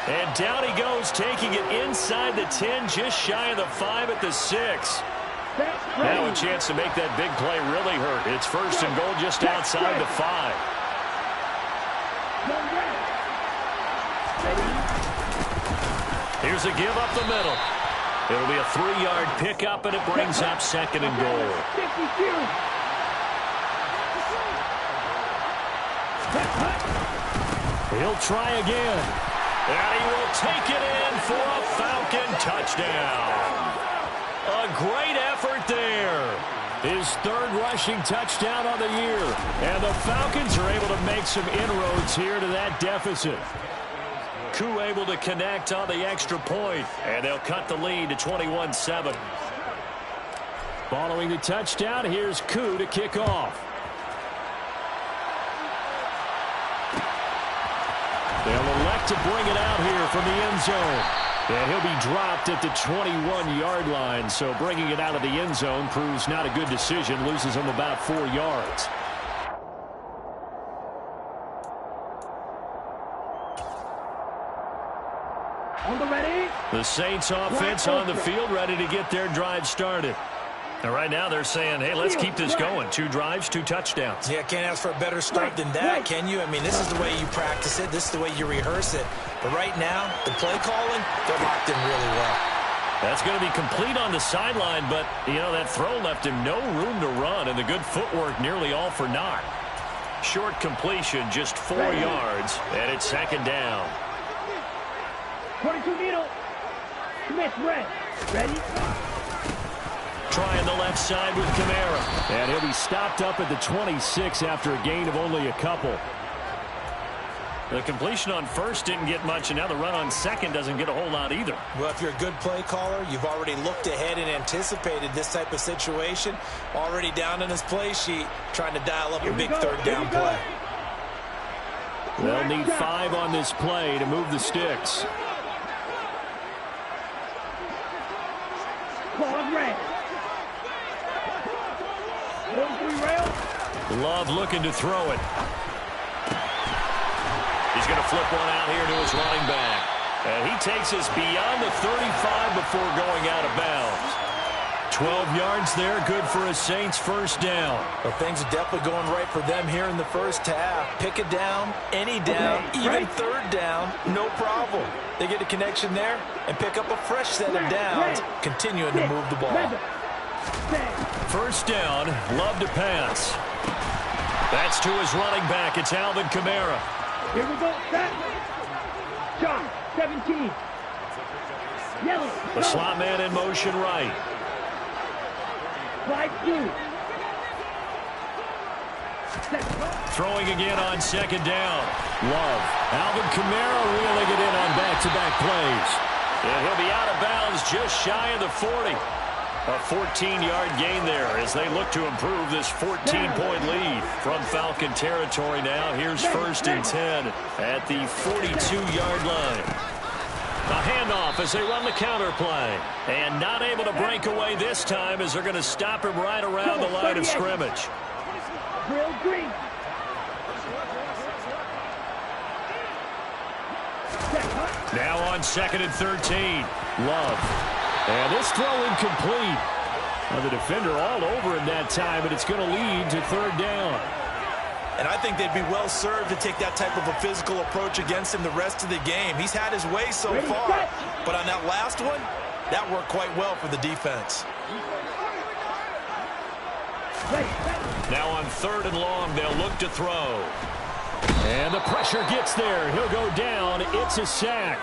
And down he goes, taking it inside the 10, just shy of the 5 at the 6. Now a chance to make that big play really hurt. It's 1st and goal just outside the 5. Here's a give up the middle. It'll be a 3-yard pickup, and it brings up 2nd and goal. He'll try again. And he will take it in for a Falcon touchdown. A great effort there. His 3rd rushing touchdown on the year. And the Falcons are able to make some inroads here to that deficit. Koo able to connect on the extra point. And they'll cut the lead to 21-7. Following the touchdown, here's Koo to kick off. They'll elect to bring it out here from the end zone. And he'll be dropped at the 21-yard line. So bringing it out of the end zone proves not a good decision. Loses him about 4 yards. On the ready. The Saints offense on the field, ready to get their drive started. And right now they're saying, hey, let's keep this going. 2 drives, 2 touchdowns. Yeah, can't ask for a better start than that, can you? I mean, this is the way you practice it. This is the way you rehearse it. But right now, the play calling, they're locked in really well. That's going to be complete on the sideline, but, you know, that throw left him no room to run, and the good footwork nearly all for naught. Short completion, just 4 yards, and it's 2nd down. 22 needle. Smith, red. Ready? Trying the left side with Kamara. And he'll be stopped up at the 26 after a gain of only a couple. The completion on 1st didn't get much, and now the run on 2nd doesn't get a whole lot either. Well, if you're a good play caller, you've already looked ahead and anticipated this type of situation. Already down in his play sheet, trying to dial up a big 3rd down play. They'll need 5 on this play to move the sticks. Claw red. Love looking to throw it. He's going to flip one out here to his running back. And he takes us beyond the 35 before going out of bounds. 12 yards there, good for a Saints 1st down. Well, things are definitely going right for them here in the first half. Pick it down, any down, even 3rd down, no problem. They get a connection there and pick up a fresh set of downs, continuing to move the ball. 1st down, Love to pass. That's to his running back. It's Alvin Kamara. Here we go. Set. Shot. 17. Yellow. The slot man in motion right. Slide through. Throwing again on second down. Love. Alvin Kamara reeling it in on back-to-back plays. And he'll be out of bounds just shy of the 40. A 14-yard gain there as they look to improve this 14-point lead. From Falcon territory now, here's 1st and 10 at the 42-yard line. A handoff as they run the counter play. And not able to break away this time as they're going to stop him right around the line of scrimmage. Drill green. Now on 2nd and 13. Love. And this throw incomplete. Now the defender all over him that time, and it's going to lead to 3rd down. And I think they'd be well served to take that type of a physical approach against him the rest of the game. He's had his way so far, but on that last one, that worked quite well for the defense. Now on 3rd and long, they'll look to throw. And the pressure gets there. He'll go down. It's a sack.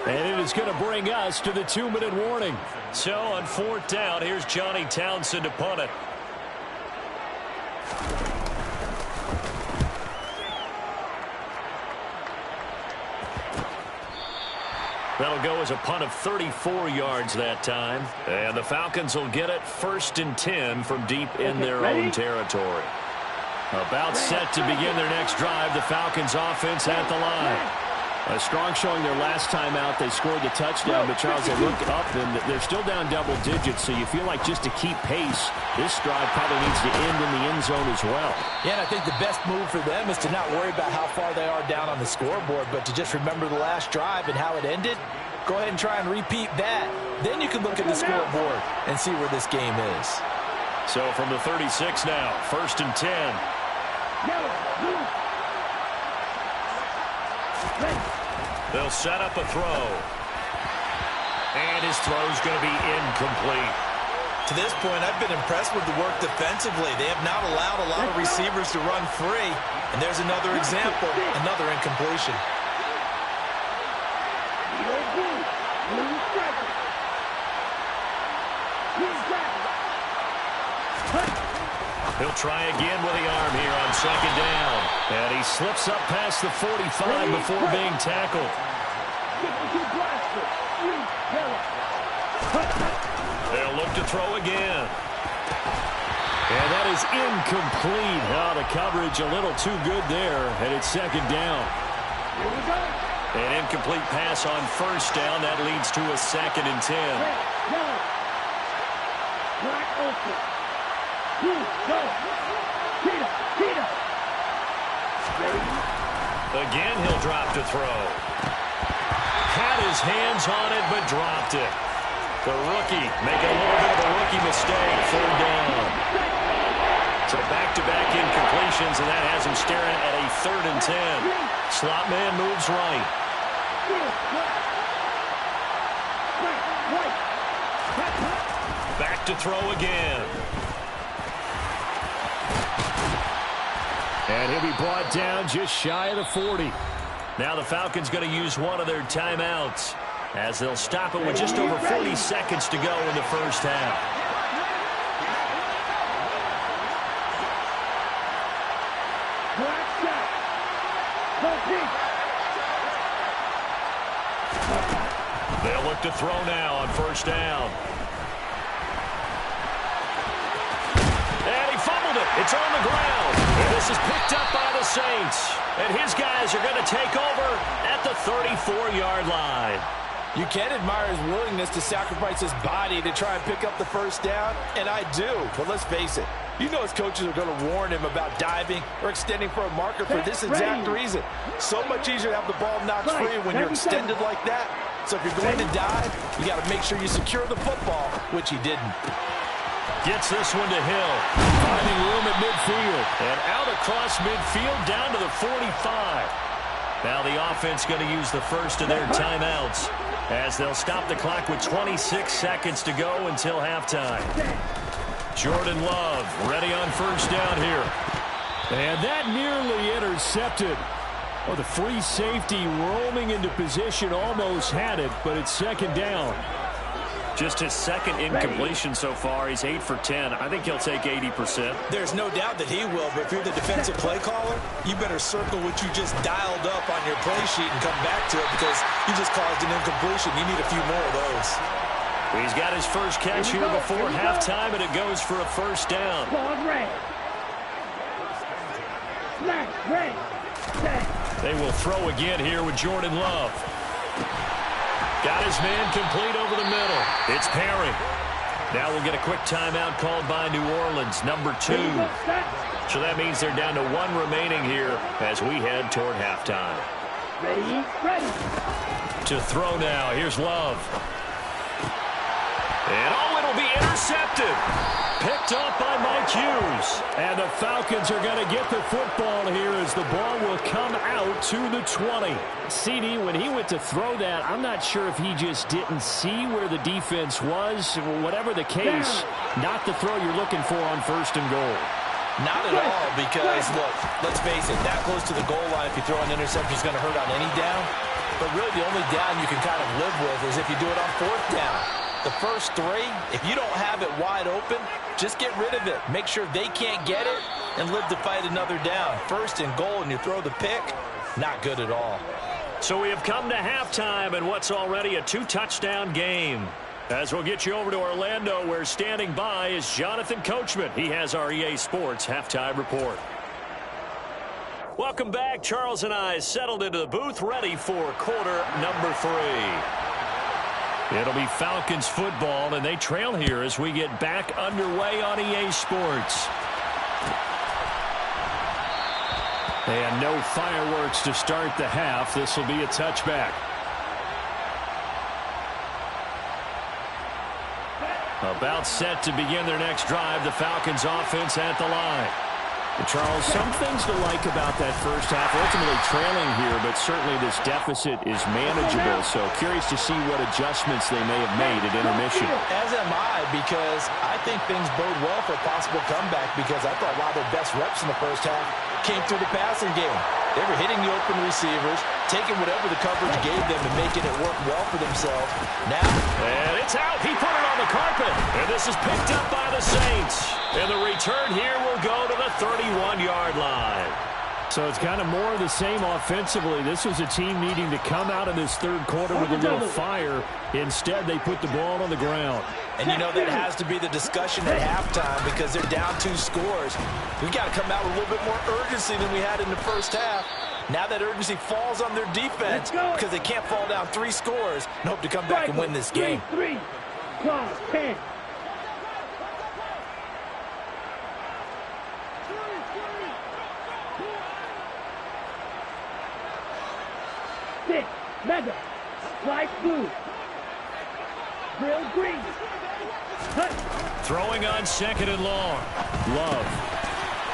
And it is going to bring us to the 2-minute warning. So on 4th down, here's Johnny Townsend to punt it. That'll go as a punt of 34 yards that time. And the Falcons will get it 1st and 10 from deep in their own territory. About set to begin their next drive, the Falcons offense at the line. A strong showing their last time out. They scored the touchdown, but Charles, they look up and they're still down double digits, so you feel like just to keep pace, this drive probably needs to end in the end zone as well. Yeah, and I think the best move for them is to not worry about how far they are down on the scoreboard, but to just remember the last drive and how it ended. Go ahead and try and repeat that. Then you can look at the scoreboard and see where this game is. So from the 36 now, 1st and 10. They'll set up a throw. And his throw's going to be incomplete. To this point, I've been impressed with the work defensively. They have not allowed a lot of receivers to run free. And there's another example, another incompletion. He'll try again with the arm here on 2nd down. And he slips up past the 45 before being tackled. They'll look to throw again. And that is incomplete. Oh, the coverage a little too good there. And it's 2nd down. An incomplete pass on 1st down. That leads to a 2nd and 10. Again, he'll drop to throw. Had his hands on it, but dropped it. The rookie making a little bit of a rookie mistake. 3rd down. So back-to-back incompletions, and that has him staring at a 3rd and 10. Slot man moves right. Back to throw again. And he'll be brought down just shy of the 40. Now the Falcons going to use one of their timeouts as they'll stop it with just over 40 seconds to go in the 1st half. They'll look to throw now on 1st down. And he fumbled it. It's on the ground. And this is picked up by the Saints. And his guys are going to take over at the 34-yard line. You can admire his willingness to sacrifice his body to try and pick up the 1st down, and I do. But let's face it, you know his coaches are going to warn him about diving or extending for a marker for this exact reason. So much easier to have the ball knocked free when you're extended like that. So if you're going to dive, you got to make sure you secure the football, which he didn't. Gets this one to Hill. Finding room at midfield. And out across midfield down to the 45. Now the offense going to use the first of their timeouts as they'll stop the clock with 26 seconds to go until halftime. Jordan Love ready on 1st down here. And that nearly intercepted. Well, the free safety roaming into position almost had it, but it's second down. Just his second incompletion so far. He's 8 for 10. I think he'll take 80%. There's no doubt that he will, but if you're the defensive play caller, you better circle what you just dialed up on your play sheet and come back to it because you just caused an incompletion. You need a few more of those. He's got his first catch here before halftime, and it goes for a first down. They will throw again here with Jordan Love. Got his man complete over the middle. It's Perry. Now we'll get a quick timeout called by New Orleans, number 2. So that means they're down to 1 remaining here as we head toward halftime. Ready. To throw now. Here's Love. And it'll be intercepted. Picked up by Mike Hughes. And the Falcons are going to get the football here as the ball will come out to the 20. CD, when he went to throw that, I'm not sure if he just didn't see where the defense was. Whatever the case, not the throw you're looking for on first and goal. Not at all because, look, let's face it, that close to the goal line, if you throw an interception, is going to hurt on any down. But really the only down you can kind of live with is if you do it on 4th down. The first 3, if you don't have it wide open, just get rid of it. Make sure they can't get it and live to fight another down. First and goal and you throw the pick, not good at all. So we have come to halftime and what's already a 2-touchdown game. As we'll get you over to Orlando, where standing by is Jonathan Coachman. He has our EA Sports halftime report. Welcome back. Charles and I settled into the booth ready for quarter number 3. It'll be Falcons football, and they trail here as we get back underway on EA Sports. And no fireworks to start the half. This will be a touchback. About set to begin their next drive. The Falcons offense at the line. Charles, some things to like about that first half. Ultimately trailing here, but certainly this deficit is manageable. So curious to see what adjustments they may have made at intermission. As am I, because I think things bode well for a possible comeback because I thought a lot of their best reps in the first half came through the passing game. They were hitting the open receivers, taking whatever the coverage gave them and making it work well for themselves. Now, and it's out. He put it on the carpet. And this is picked up by the Saints. And the return here will go to the 31-yard line. So it's kind of more of the same offensively. This was a team needing to come out of this third quarter with a little fire. Instead, they put the ball on the ground. And you know that has to be the discussion at halftime because they're down 2 scores. We've got to come out with a little bit more urgency than we had in the first half. Now that urgency falls on their defense because they can't fall down 3 scores and hope to come back and win this game. 3, 10. 6, Mega, Light Blue, Real Green. Throwing on second and long. Love.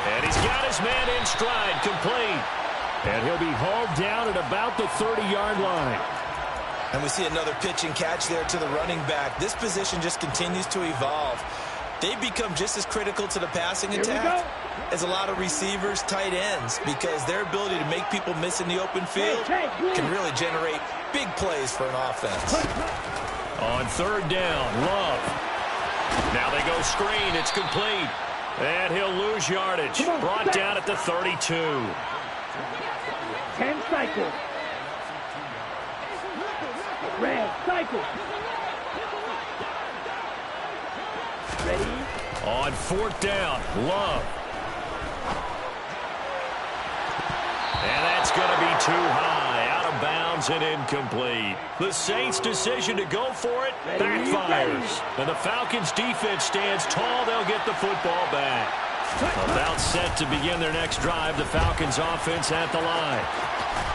And he's got his man in stride, complete. And he'll be hauled down at about the 30-yard line. And we see another pitch and catch there to the running back. This position just continues to evolve. They become just as critical to the passing attack as a lot of receivers, tight ends, because their ability to make people miss in the open field can really generate big plays for an offense. On third down, Love. Now they go screen. It's complete. And he'll lose yardage. Brought down at the 32. 10 cycles. Red cycle. Ready? On fourth down, Love. And that's going to be too high. Out of bounds and incomplete. The Saints' decision to go for it backfires. And the Falcons' defense stands tall. They'll get the football back. About set to begin their next drive. The Falcons' offense at the line.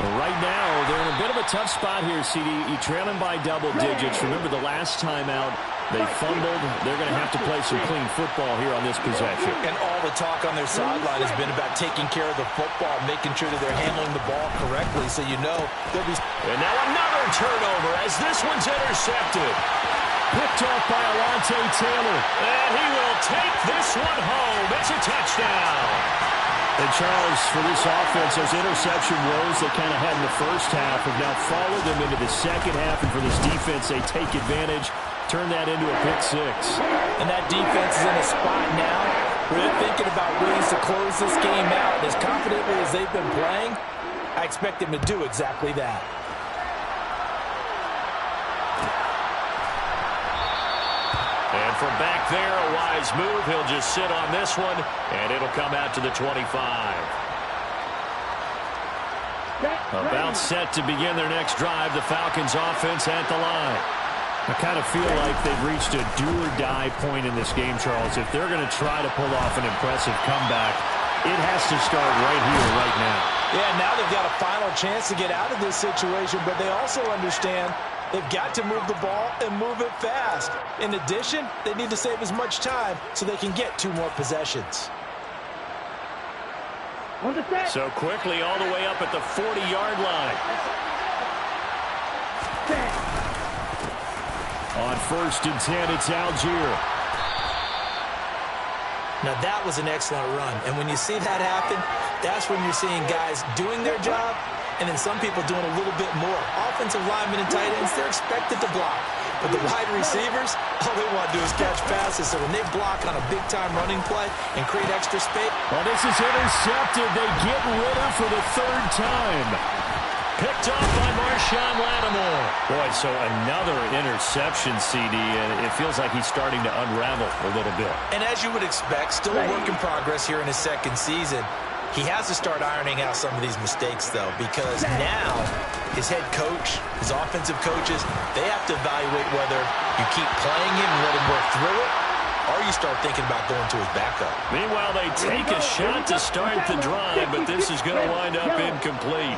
Well, right now, they're in a bit of a tough spot here, CD. You're trailing by double digits. Remember the last time out, they fumbled. They're going to have to play some clean football here on this possession. And all the talk on their sideline has been about taking care of the football, making sure that they're handling the ball correctly. So you know they'll be... And now another turnover as this one's intercepted. Picked off by Alontae Taylor. And he will take this one home. It's a touchdown. And Charles, for this offense, those interception woes they kind of had in the first half have now followed them into the second half. And for this defense, they take advantage, turn that into a pick six. And that defense is in a spot now where they're thinking about ways to close this game out. As confidently as they've been playing, I expect them to do exactly that. And from back there, a wise move. He'll just sit on this one, and it'll come out to the 25. About set to begin their next drive. The Falcons offense at the line. I kind of feel like they've reached a do-or-die point in this game, Charles. If they're going to try to pull off an impressive comeback, it has to start right here, right now. Yeah, now they've got a final chance to get out of this situation, but they also understand they've got to move the ball and move it fast. In addition, they need to save as much time so they can get 2 more possessions. So quickly all the way up at the 40-yard line. On 1st and 10, it's Algier. Now that was an excellent run, and when you see that happen, that's when you're seeing guys doing their job and then some people doing a little bit more. Offensive linemen and tight ends, they're expected to block. But the wide receivers, all they want to do is catch passes. So when they block on a big-time running play and create extra space. Well, this is intercepted. They get Ritter for the 3rd time. Picked off by Marshawn Lattimore. Boy, so another interception, CD, and it feels like he's starting to unravel a little bit. And as you would expect, still a work in progress here in his 2nd season. He has to start ironing out some of these mistakes, though, because now his head coach, his offensive coaches, they have to evaluate whether you keep playing him and let him work through it, or you start thinking about going to his backup. Meanwhile, they take a shot to start the drive, but this is going to wind up incomplete.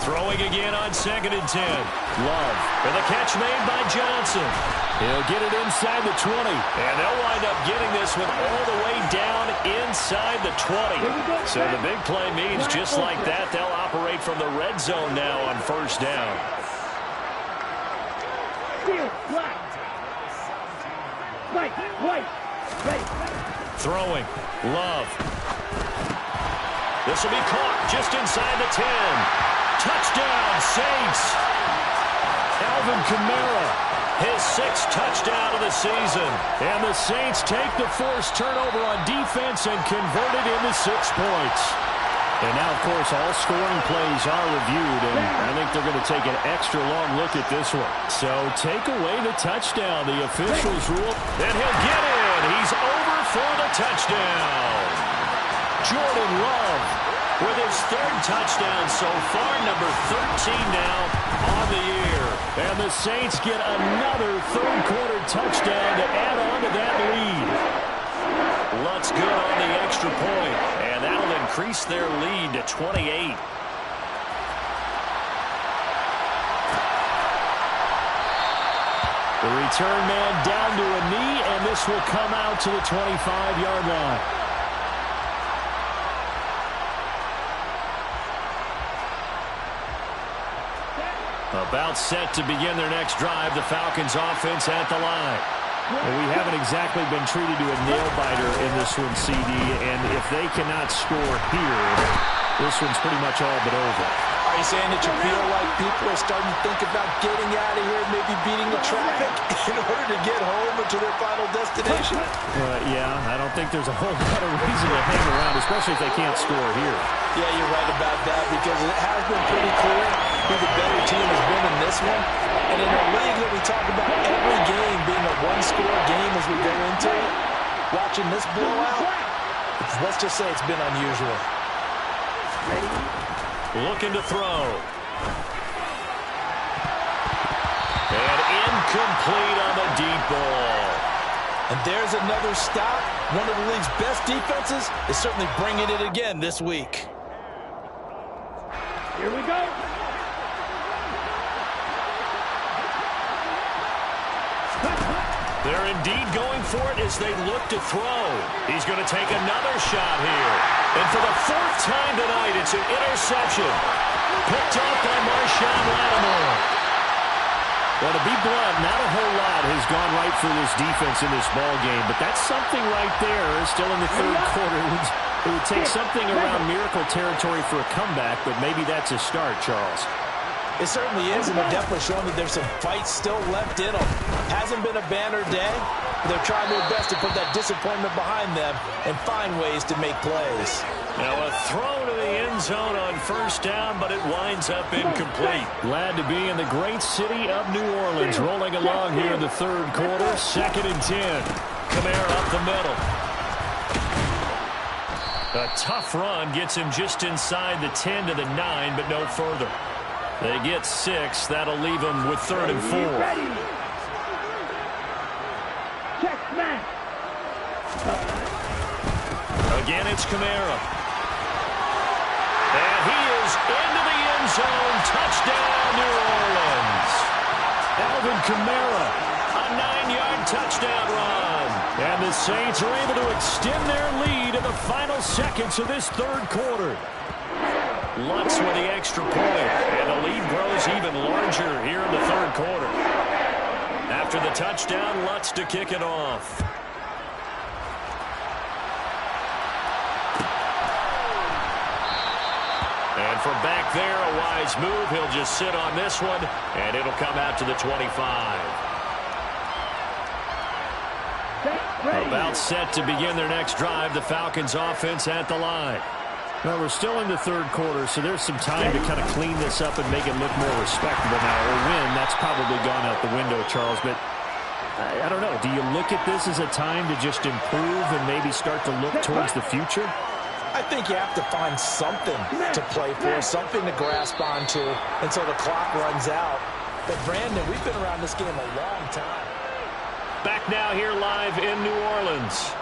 Throwing again on 2nd and 10. Love. And the catch made by Johnson. He'll get it inside the 20. And they'll wind up getting this one all the way down inside the 20. So the big play means just like that, they'll operate from the red zone now on 1st down. Throwing. Love. This will be caught just inside the 10. Touchdown, Saints. Alvin Kamara, his 6th touchdown of the season. And the Saints take the forced turnover on defense and convert it into 6 points. And now, of course, all scoring plays are reviewed, and I think they're going to take an extra long look at this one. So take away the touchdown. The officials rule. And he'll get in. He's over for the touchdown. Jordan Love with his 3rd touchdown so far, number 13 now on the year. And the Saints get another 3rd quarter touchdown to add on to that lead. Looks good on the extra point, and that'll increase their lead to 28. The return man down to a knee, and this will come out to the 25-yard line. About set to begin their next drive, the Falcons offense at the line. And we haven't exactly been treated to a nail-biter in this one, CD, and if they cannot score here, this one's pretty much all but over. Are you saying that you feel like people are starting to think about getting out of here, maybe beating the traffic in order to get home or to their final destination? Yeah, I don't think there's a whole lot of reason to hang around, especially if they can't score here. Yeah, you're right about that, because it has been pretty clear who the better team has been in this one. And in a league that we talk about every game being a one-score game as we go into it, watching this blowout, let's just say it's been unusual. Looking to throw. And incomplete on the deep ball. And there's another stop. One of the league's best defenses is certainly bringing it again this week. Here we go. They're indeed going for it as they look to throw. He's going to take another shot here. And for the 4th time tonight, it's an interception. Picked off by Marshawn Lattimore. Well, to be blunt, not a whole lot has gone right for this defense in this ball game, but that's something right there. Still in the third quarter. It would take something around miracle territory for a comeback, but maybe that's a start, Charles. It certainly is, and they're definitely showing that there's some fight still left in them. Hasn't been a banner day, but they're trying their best to put that disappointment behind them and find ways to make plays. Now a throw to the end zone on first down, but it winds up incomplete. Glad to be in the great city of New Orleans, rolling along here in the third quarter. 2nd and 10. Kamara up the middle. A tough run gets him just inside the 10 to the 9, but no further. They get 6. That'll leave them with 3rd and 4. Check smash. Again, it's Kamara. And he is into the end zone. Touchdown, New Orleans. Alvin Kamara, a 9-yard touchdown run. And the Saints are able to extend their lead in the final seconds of this third quarter. Lutz with the extra point, and the lead grows even larger here in the third quarter. After the touchdown, Lutz to kick it off. And from back there, a wise move. He'll just sit on this one, and it'll come out to the 25. About set to begin their next drive, the Falcons offense at the line. Well, we're still in the third quarter, so there's some time to kind of clean this up and make it look more respectable now. Or win, that's probably gone out the window, Charles. But I don't know. Do you look at this as a time to just improve and maybe start to look towards the future? I think you have to find something to play for, something to grasp onto until the clock runs out. But, Brandon, we've been around this game a long time. Back now here live in New Orleans.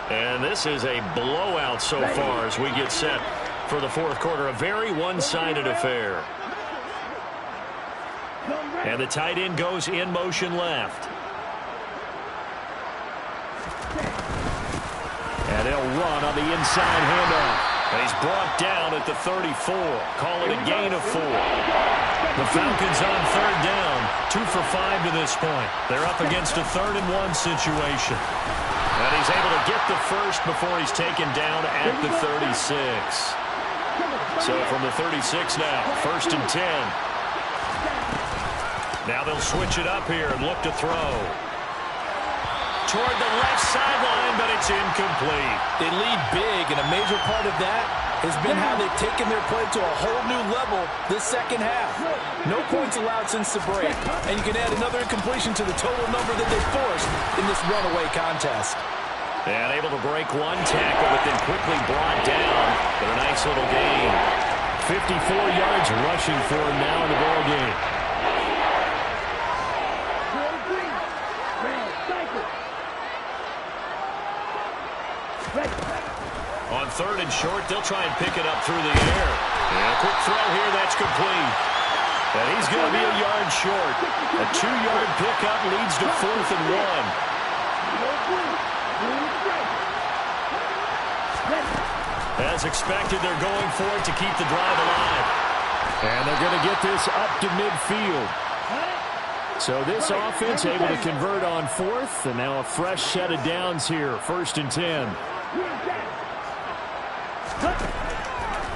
And this is a blowout so far as we get set for the fourth quarter. A very one-sided affair. And the tight end goes in motion left. And they'll run on the inside handoff. And he's brought down at the 34. Call it a gain of 4. The Falcons on third down. 2 for 5 to this point. They're up against a 3rd and 1 situation. And he's able to get the first before he's taken down at the 36. So from the 36 now, 1st and 10. Now they'll switch it up here and look to throw. Toward the left sideline, but it's incomplete. They lead big, and a major part of that has been how they've taken their play to a whole new level this second half. No points allowed since the break, and you can add another incompletion to the total number that they forced in this runaway contest. And able to break one tackle, but then quickly brought down. But a nice little gain. 54 yards rushing for him now in the ball game. On 3rd and short, they'll try and pick it up through the air. And a quick throw here, that's complete. And he's going to be a yard short. A 2-yard pickup leads to 4th and 1. As expected, they're going for it to keep the drive alive. And they're going to get this up to midfield. So this offense able to convert on 4th, and now a fresh set of downs here. 1st and 10.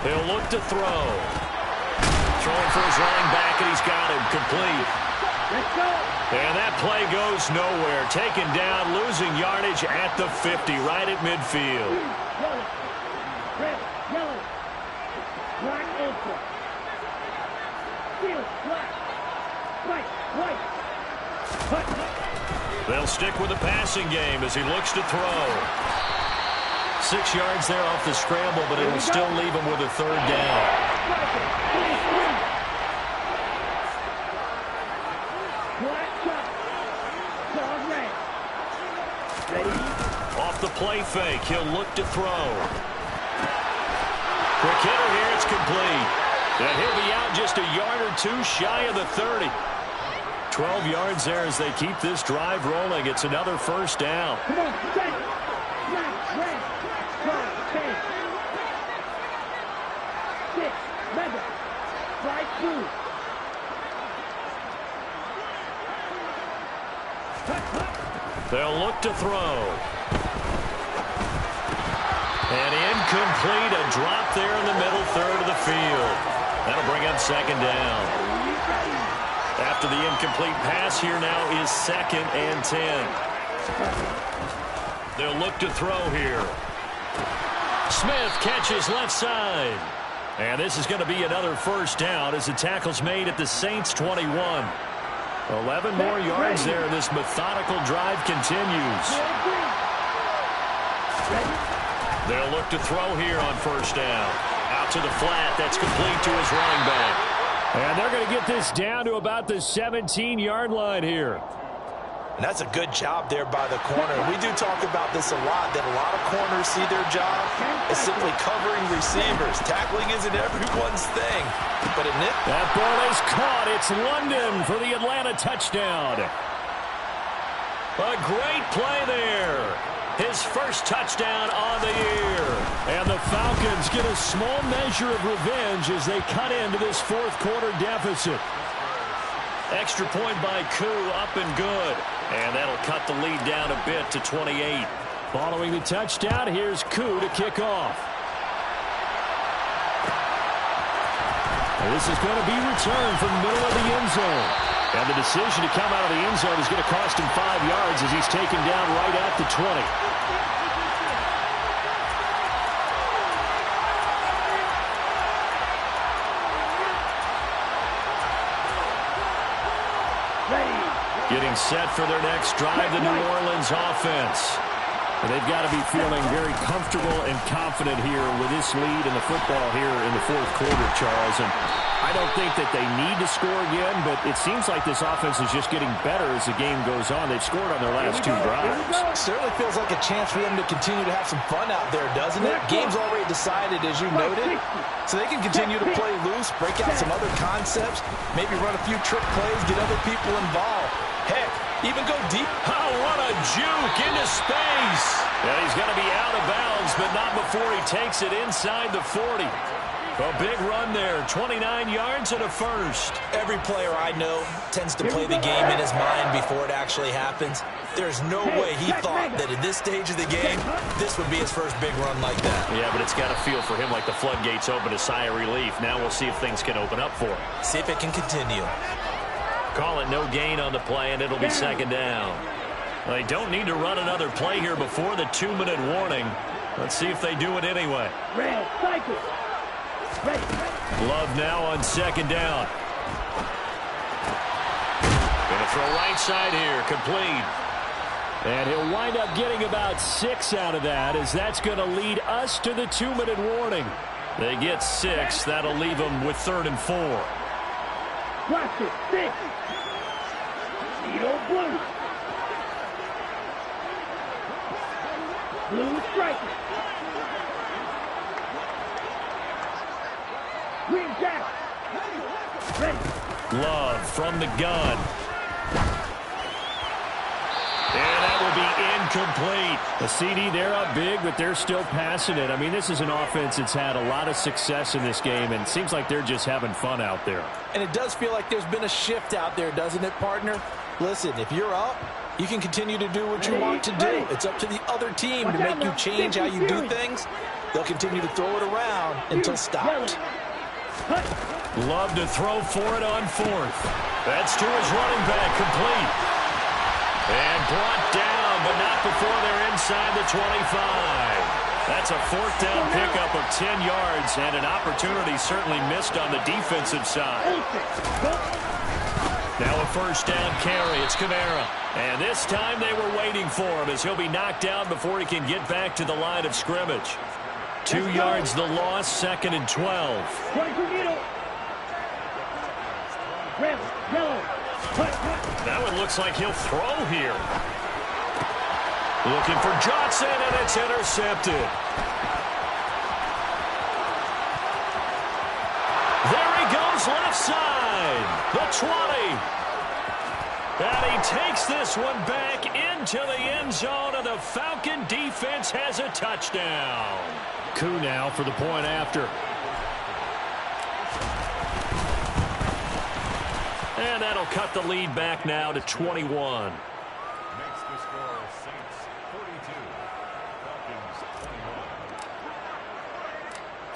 He'll look to throw. Throwing for his running back, and he's got him complete. And that play goes nowhere. Taken down, losing yardage at the 50, right at midfield. Red, yellow, black, ultra, field, black, white, white. They'll stick with the passing game as he looks to throw. 6 yards there off the scramble, but it'll still leave him with a 3rd down. Off the play fake, he'll look to throw. Quick hitter here, it's complete. And he'll be out just a yard or 2 shy of the 30. 12 yards there as they keep this drive rolling. It's another 1st down. Come on, set, black, red, black, 10, 6, mega, bright blue. They'll look to throw. And incomplete, a drop there in the middle third of the field. That'll bring up second down. After the incomplete pass, here now is 2nd and 10. They'll look to throw here. Smith catches left side. And this is going to be another first down as the tackle's made at the Saints' 21. 11 more yards there. This methodical drive continues. They'll look to throw here on first down. Out to the flat. That's complete to his running back. And they're going to get this down to about the 17-yard line here. And that's a good job there by the corner. We do talk about this a lot, that a lot of corners see their job as simply covering receivers. Tackling isn't everyone's thing. But in it, that ball is caught. It's London for the Atlanta touchdown. A great play there. His first touchdown on the year. And the Falcons get a small measure of revenge as they cut into this fourth quarter deficit. Extra point by Koo, up and good. And that'll cut the lead down a bit to 28. Following the touchdown, here's Koo to kick off. And this is going to be returned from the middle of the end zone. And the decision to come out of the end zone is going to cost him 5 yards as he's taken down right at the 20. Getting set for their next drive, the New Orleans offense. And they've got to be feeling very comfortable and confident here with this lead in the football here in the fourth quarter, Charles. And I don't think that they need to score again, but it seems like this offense is just getting better as the game goes on. They've scored on their last 2 drives. Certainly feels like a chance for them to continue to have some fun out there, doesn't it? Game's already decided, as you noted, so they can continue to play loose, break out some other concepts, maybe run a few trick plays, get other people involved. Heck, even go deep. Oh, what a juke into space. And he's going to be out of bounds, but not before he takes it inside the 40. A big run there, 29 yards and a first. Every player I know tends to play the game in his mind before it actually happens. There's no way he thought that at this stage of the game, this would be his first big run like that. Yeah, but it's got to feel for him like the floodgates open, a sigh of relief. Now we'll see if things can open up for him. See if it can continue. Call it no gain on the play, and it'll be second down. They don't need to run another play here before the 2-minute warning. Let's see if they do it anyway. Love now on second down. Going to throw right side here, complete. And he'll wind up getting about 6 out of that, as that's going to lead us to the 2-minute warning. They get 6. That'll leave them with 3rd and 4. Watch it, 6. Blue. Blue striker. Green jack. Ready. Love from the gun. And that will be incomplete. The CD, they're up big, but they're still passing it. I mean, this is an offense that's had a lot of success in this game, and it seems like they're just having fun out there. And it does feel like there's been a shift out there, doesn't it, partner? Listen, if you're up, you can continue to do what you want to do. It's up to the other team to make you change how you do things. They'll continue to throw it around until stopped. Love to throw for it on 4th. That's to his running back, complete. And brought down, but not before they're inside the 25. That's a 4th down pickup of 10 yards, and an opportunity certainly missed on the defensive side. Now a first down carry. It's Kamara. And this time they were waiting for him as he'll be knocked down before he can get back to the line of scrimmage. 2 yards the loss, 2nd and 12. That one looks like he'll throw here. Looking for Johnson, and it's intercepted. There he goes, left side. The 20. And he takes this one back into the end zone, and the Falcon defense has a touchdown. Koo now for the point after. And that'll cut the lead back now to 21.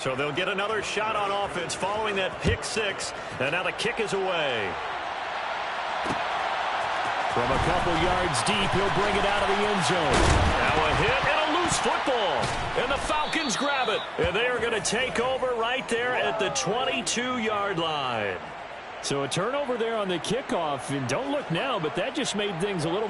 So they'll get another shot on offense following that pick six. And now the kick is away. From a couple yards deep, he'll bring it out of the end zone. Now a hit and a loose football. And the Falcons grab it. And they are going to take over right there at the 22-yard line. So a turnover there on the kickoff. And don't look now, but that just made things a little...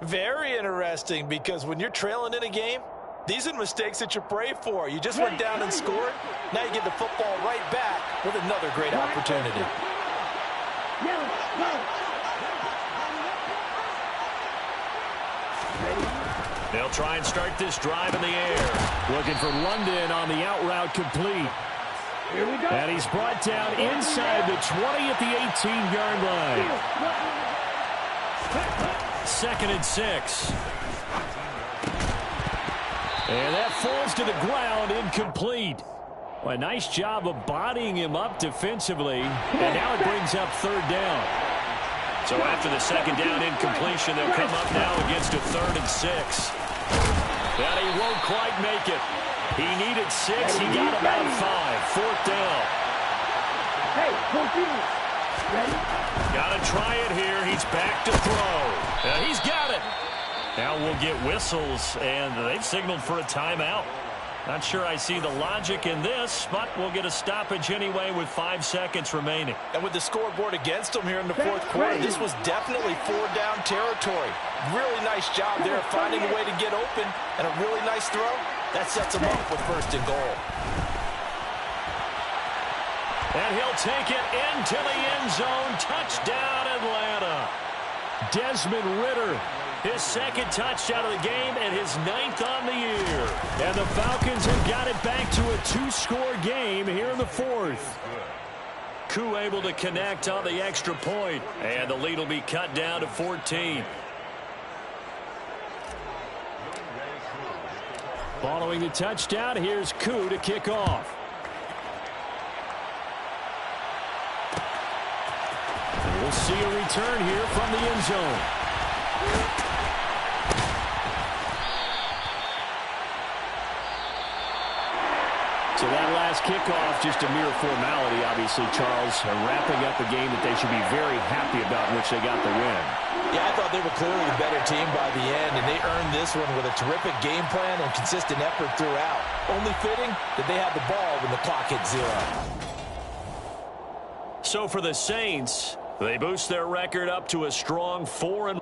Very interesting, because when you're trailing in a game, these are mistakes that you pray for. You just went down and scored. Now you get the football right back with another great opportunity. They'll try and start this drive in the air. Looking for London on the out route complete. Here we go. And he's brought down inside the 20 at the 18-yard line. 2nd and 6. And that falls to the ground, incomplete. Well, a nice job of bodying him up defensively. And now it brings up 3rd down. So after the 2nd down incompletion, they'll come up now against a 3rd and 6. And he won't quite make it. He needed 6. He got about 5. 4th down. Hey, 14. Ready? Got to try it here. He's back to throw. And he's got it. Now we'll get whistles, and they've signaled for a timeout. Not sure I see the logic in this, but we'll get a stoppage anyway with 5 seconds remaining. And with the scoreboard against them here in the 4th quarter, this was definitely 4-down territory. Really nice job there of finding a way to get open, and a really nice throw. That sets him up with 1st and goal. And he'll take it into the end zone. Touchdown, Atlanta. Desmond Ridder, his 2nd touchdown of the game and his 9th on the year. And the Falcons have got it back to a 2-score game here in the 4th. Koo able to connect on the extra point. And the lead will be cut down to 14. Following the touchdown, here's Koo to kick off. We'll see a return here from the end zone. So that last kickoff, just a mere formality, obviously, Charles, wrapping up a game that they should be very happy about, in which they got the win. Yeah, I thought they were clearly the better team by the end, and they earned this one with a terrific game plan and consistent effort throughout. Only fitting that they had the ball when the clock hit 0. So for the Saints, they boost their record up to a strong 4-1.